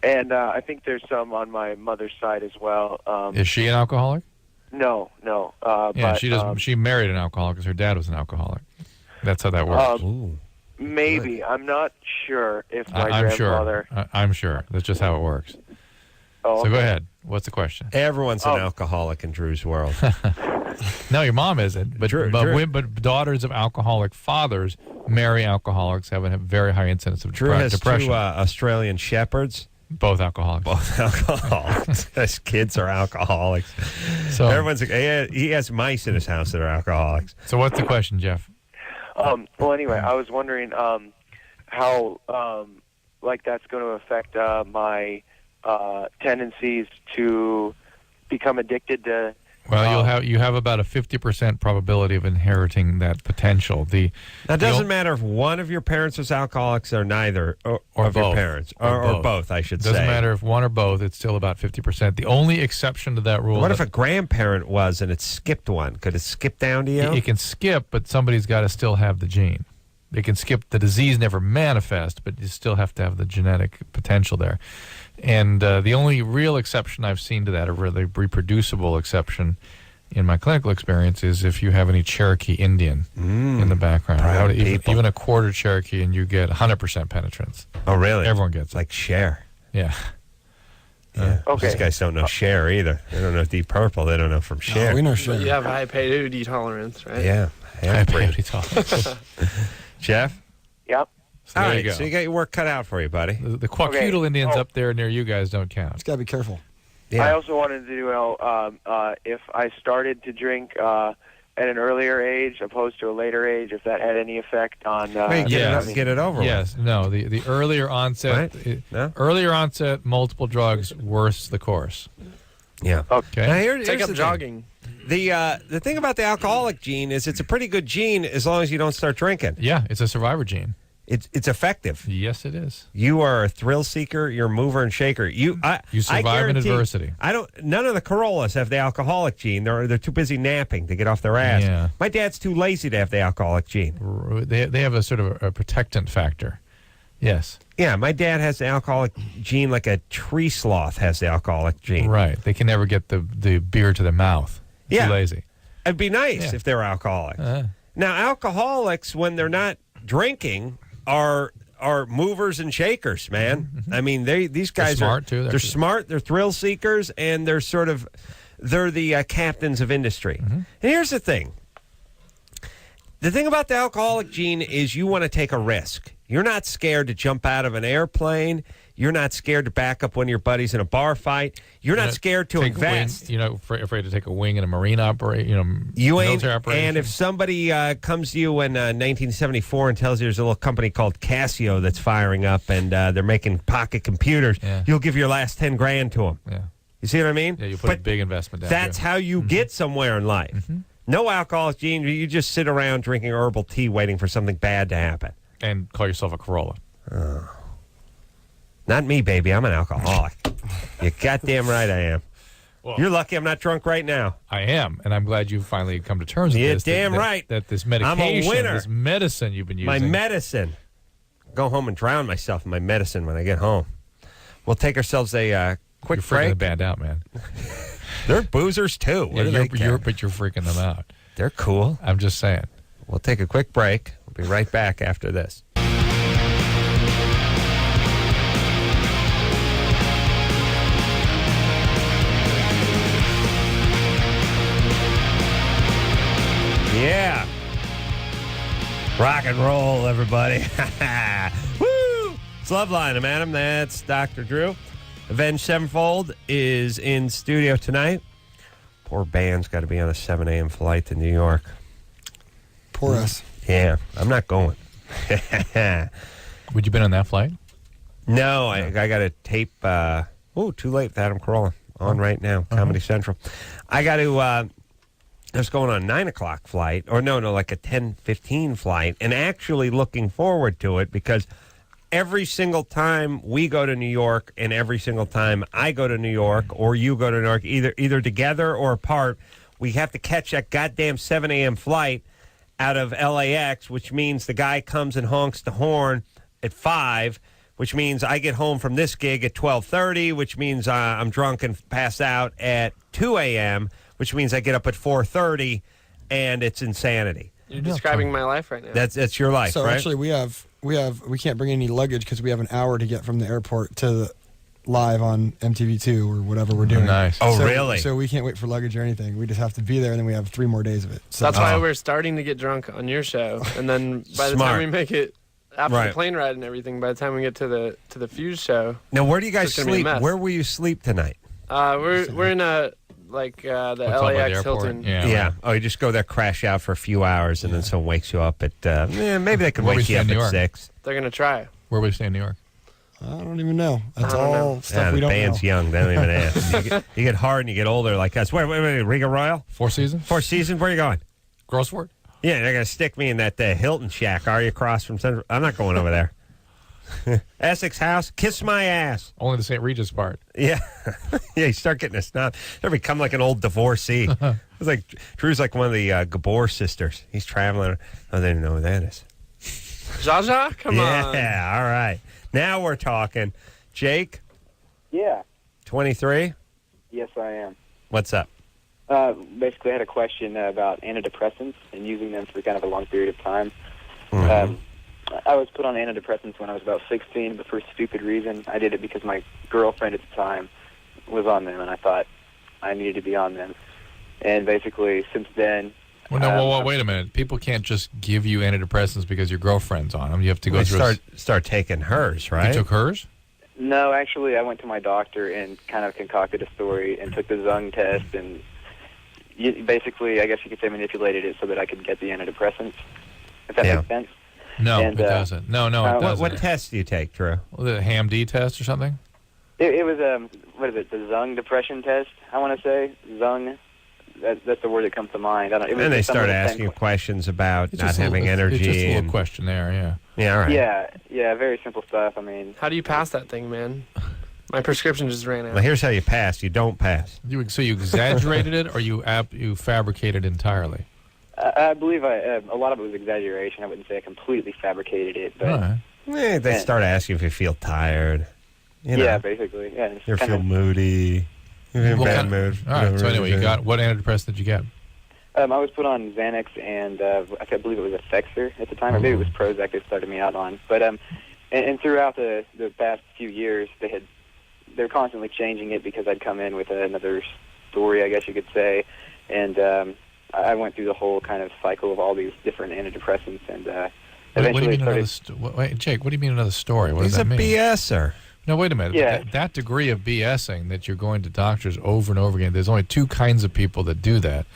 And I think there's some on my mother's side as well. Is she an alcoholic? No. Yeah, but, she doesn't. She married an alcoholic because her dad was an alcoholic. That's how that works. Maybe. I'm not sure if my I'm grandfather... sure. I'm sure. That's just how it works. Oh, so go ahead. What's the question? Everyone's an alcoholic in Drew's world. No, your mom isn't. But Drew. But daughters of alcoholic fathers marry alcoholics, have a very high incidence of Drew has depression. two Australian shepherds. Both alcoholics. Both alcoholics. His kids are alcoholics. So everyone's he has mice in his house that are alcoholics. So what's the question, Jeff? Well, anyway, I was wondering how like that's going to affect my tendencies to become addicted to. Well, you have about a 50% probability of inheriting that potential. Now, it doesn't matter if one of your parents was alcoholics or neither of both. your parents. Or both, I should say. Doesn't matter if one or both, it's still about 50%. The only exception to that rule... What if a grandparent was and it skipped one? Could it skip down to you? It can skip, but somebody's got to still have the gene. It can skip. The disease never manifests, but you still have to have the genetic potential there. And the only real exception I've seen to that, a really reproducible exception in my clinical experience, is if you have any Cherokee Indian in the background. Even a quarter Cherokee, and you get 100% penetrance. Oh, really? Everyone gets it. Like Cher. Yeah. Okay. These guys don't know Cher either. They don't know Deep Purple. They don't know from Cher. No, we know Cher. But you have high peyote tolerance, right? Yeah. High peyote tolerance. Jeff? Yep. So All there right, you go. so you got your work cut out for you, buddy. The Kwakiutl Indians up there near you guys don't count. Just got to be careful. Yeah. I also wanted to know if I started to drink at an earlier age opposed to a later age, if that had any effect on... get it over with. Yes. No, the earlier onset... Right? No? Earlier onset, multiple drugs, worse the course. Yeah. Okay. Now, here's Take up the jogging. thing. The thing about the alcoholic gene is it's a pretty good gene as long as you don't start drinking. Yeah, it's a survivor gene. It's effective. Yes, it is. You are a thrill seeker. You're a mover and shaker. You survive in adversity. None of the Carollas have the alcoholic gene. They're too busy napping to get off their ass. Yeah. My dad's too lazy to have the alcoholic gene. They have a sort of a protectant factor. Yes. Yeah, my dad has the alcoholic gene like a tree sloth has the alcoholic gene. Right. They can never get the beer to the mouth. Yeah. Too lazy. It'd be nice if they were alcoholics. Now, alcoholics, when they're not drinking, are movers and shakers, man. I mean, these guys smart, too. They're smart. They're thrill seekers, and they're the captains of industry. And here's the thing. The thing about the alcoholic gene is you want to take a risk. You're not scared to jump out of an airplane. You're not scared to back up one of your buddies in a bar fight. You're not scared to invest. You're not afraid to take a wing in a marine operation, military operation. And if somebody comes to you in 1974 and tells you there's a little company called Casio that's firing up and they're making pocket computers, you'll give your last 10 grand to them. Yeah. You see what I mean? Yeah, you put a big investment down. That's how you get somewhere in life. No alcoholic gene. You just sit around drinking herbal tea waiting for something bad to happen. And call yourself a Carolla. Not me, baby. I'm an alcoholic. You're goddamn right I am. Well, you're lucky I'm not drunk right now. I am, and I'm glad you finally come to terms with this. You're damn right. That this medication, I'm a winner. this medicine you've been using. My medicine. Go home and drown myself in my medicine when I get home. We'll take ourselves a quick You're freaking break. the band out, man. They're boozers, too. What do they care? But you're freaking them out. They're cool. I'm just saying. We'll take a quick break. We'll be right back after this. Yeah. Rock and roll, everybody. Woo! It's Loveline. I'm Adam. That's Dr. Drew. Avenged Sevenfold is in studio tonight. Poor band's got to be on a 7 a.m. flight to New York. Poor us. Yeah, I'm not going. Would you been on that flight? No, I got to tape. Too late with Adam Carolla. On right now, Comedy Central. I got to... I was going on a 9 o'clock flight, or no, like a 10:15 flight, and actually looking forward to it because every single time we go to New York and every single time I go to New York or you go to New York, either together or apart, we have to catch that goddamn 7 a.m. flight out of LAX, which means the guy comes and honks the horn at 5, which means I get home from this gig at 12:30, which means I'm drunk and pass out at 2 a.m., which means I get up at 4:30, and it's insanity. You're describing my life right now. That's your life, so right? Actually, we can't bring any luggage because we have an hour to get from the airport to the live on MTV2 or whatever we're doing. Nice. Oh, really? So we can't wait for luggage or anything. We just have to be there, and then we have 3 more days of it. So that's why we're starting to get drunk on your show, and then by the time we make it after the plane ride and everything, by the time we get to the Fuse show. Now, where do you guys sleep? Where will you sleep tonight? We're in a the LAX Hilton. Yeah. Oh, you just go there, crash out for a few hours, and then someone wakes you up at. Maybe they could wake you up at 6. They're gonna try. Where we stay in New York? I don't even know. That's all stuff we the don't band's know. young. They don't even ask. You get hard and you get older like us. Wait, Riga Royal? Four Seasons? Four Seasons? Where are you going? Grossford? Yeah, they're going to stick me in that Hilton shack. Are you across from Central? I'm not going over there. Essex House, kiss my ass. Only the St. Regis part. Yeah. Yeah, you start getting a snob. You become like an old divorcee. It's like Drew's like one of the Gabor sisters. He's traveling. Oh, they don't know who that is. Zsa? Come on. Yeah, all right. Now we're talking. Jake? Yeah. 23? Yes, I am. What's up? Basically, I had a question about antidepressants and using them for kind of a long period of time. Mm-hmm. I was put on antidepressants when I was about 16, but for a stupid reason. I did it because my girlfriend at the time was on them, and I thought I needed to be on them. And basically, since then... Well, wait a minute. People can't just give you antidepressants because your girlfriend's on them. You have to go through... Start taking hers, right? You took hers? No, actually, I went to my doctor and kind of concocted a story and took the Zung test, and basically, I guess you could say manipulated it so that I could get the antidepressants, if that makes sense. No, it doesn't. No, it doesn't. What test do you take, Drew? The HAM-D test or something? It was, what is it, the Zung depression test, I want to say. Zung, that's the word that comes to mind. And they start asking you questions about not having energy. It's just a little questionnaire, yeah. Yeah, all right. Yeah, very simple stuff. I mean... How do you pass that thing, man? My prescription just ran out. Well, here's how you pass. You don't pass. So you exaggerated it, or you fabricated entirely? I believe a lot of it was exaggeration. I wouldn't say I completely fabricated it, but they start asking if you feel tired. You know. Yeah, basically. Yeah, You feel moody. You're in a bad mood. All right. So anyway, you got what antidepressant did you get? I was put on Xanax and I believe it was Effexor at the time, or maybe it was Prozac they started me out on. But and throughout the past few years, they're constantly changing it because I'd come in with another story, I guess you could say, and I went through the whole kind of cycle of all these different antidepressants, and eventually Wait, Jake, what do you mean another story? What does He's that mean? a BSer. No, wait a minute. Yeah. That degree of BSing that you're going to doctors over and over again, there's only two kinds of people that do that.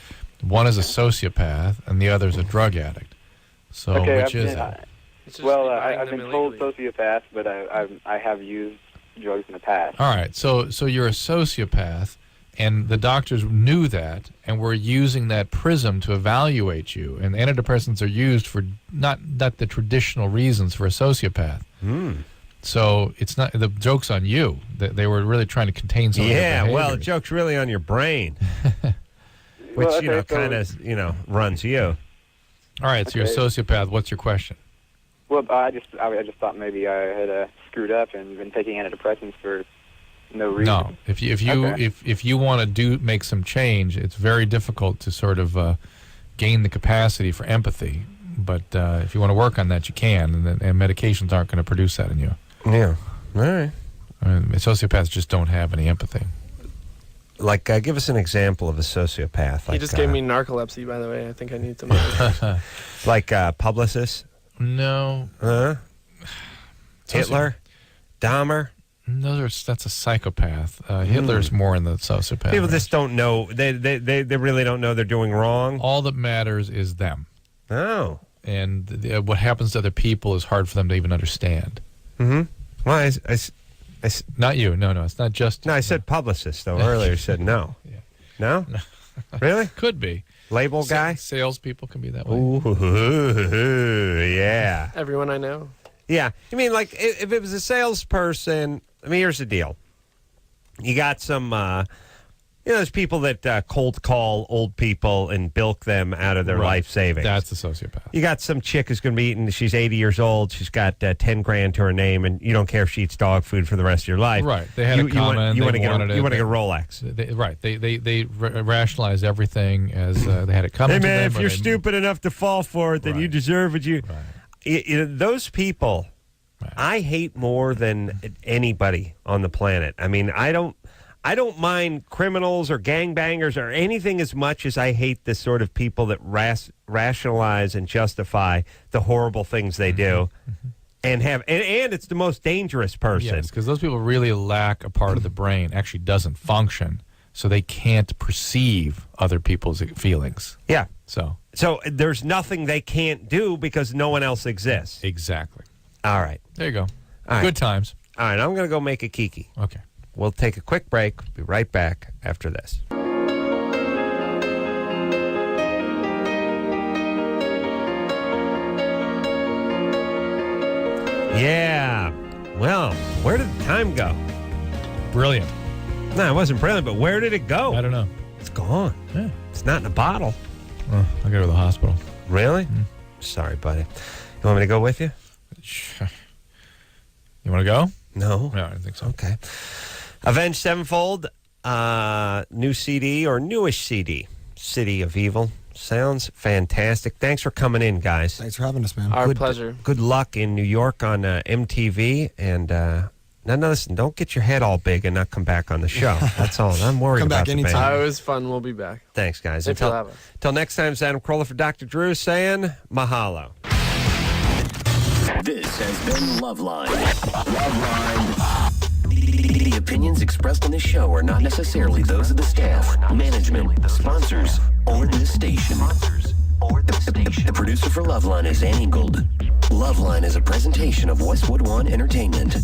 One is a sociopath, and the other is a drug addict. So which is it? Well, I've been told sociopath, but I have used drugs in the past. All right, so you're a sociopath, and the doctors knew that, and were using that prism to evaluate you. And antidepressants are used for not the traditional reasons for a sociopath. So it's not the joke's on you. They were really trying to contain some of your behaviors. Well, the joke's really on your brain, which kind of runs you. All right, so you're a sociopath. What's your question? Well, I just thought maybe I had screwed up and been taking antidepressants for no reason. No, if you want to make some change, it's very difficult to sort of gain the capacity for empathy. But if you want to work on that, you can, and medications aren't going to produce that in you. Yeah, all right. Sociopaths just don't have any empathy. Like, give us an example of a sociopath. He just gave me narcolepsy, by the way. I think I need some. Like publicists? No. Hitler? Dahmer? That's a psychopath. Hitler's more in the sociopath. People just don't know. They really don't know they're doing wrong. All that matters is them. Oh. And what happens to other people is hard for them to even understand. Mm-hmm. Well, not you. No, it's not just. No, I said publicist, though. Earlier, said no. Yeah. No? Really? Could be. Label guy? Salespeople can be that way. Ooh, yeah. Everyone I know. Yeah. I mean, like, if it was a salesperson, I mean, here's the deal. You got some, there's people that cold call old people and bilk them out of their life savings. That's a sociopath. You got some chick who's going to be eating, she's 80 years old, she's got 10 grand to her name, and you don't care if she eats dog food for the rest of your life. Right. They had a comment. You want to get a Rolex. They rationalize everything as they had it coming to them. Hey, man, if you're stupid enough to fall for it, then you deserve it. Those people, I hate more than anybody on the planet. I mean, I don't mind criminals or gangbangers or anything as much as I hate the sort of people that rationalize and justify the horrible things they do, and it's the most dangerous person. Yes, because those people really lack a part of the brain actually doesn't function, so they can't perceive other people's feelings. Yeah. So there's nothing they can't do because no one else exists. Exactly. All right. There you go. All right. Good times. All right, I'm going to go make a kiki. Okay. We'll take a quick break. Be right back after this. Yeah. Well, where did the time go? Brilliant. No, it wasn't brilliant, but where did it go? I don't know. It's gone. Yeah. It's not in a bottle. I'll go to the hospital. Really? Sorry, buddy. You want me to go with you? Sure. You want to go? No. No, I don't think so. Okay. Avenged Sevenfold, new CD or newish CD, City of Evil. Sounds fantastic. Thanks for coming in, guys. Thanks for having us, man. Our pleasure. Good luck in New York on MTV. And now listen, don't get your head all big and not come back on the show. That's all. I'm worried Come about back the anytime. band. It was fun. We'll be back. Thanks, guys. If you'll have us. Until next time, it's Adam Carolla for Dr. Drew saying mahalo. This has been Loveline. Loveline. The opinions expressed on this show are not necessarily those of the staff, management, sponsors, or this station. The producer for Loveline is Ann Ingold. Loveline is a presentation of Westwood One Entertainment.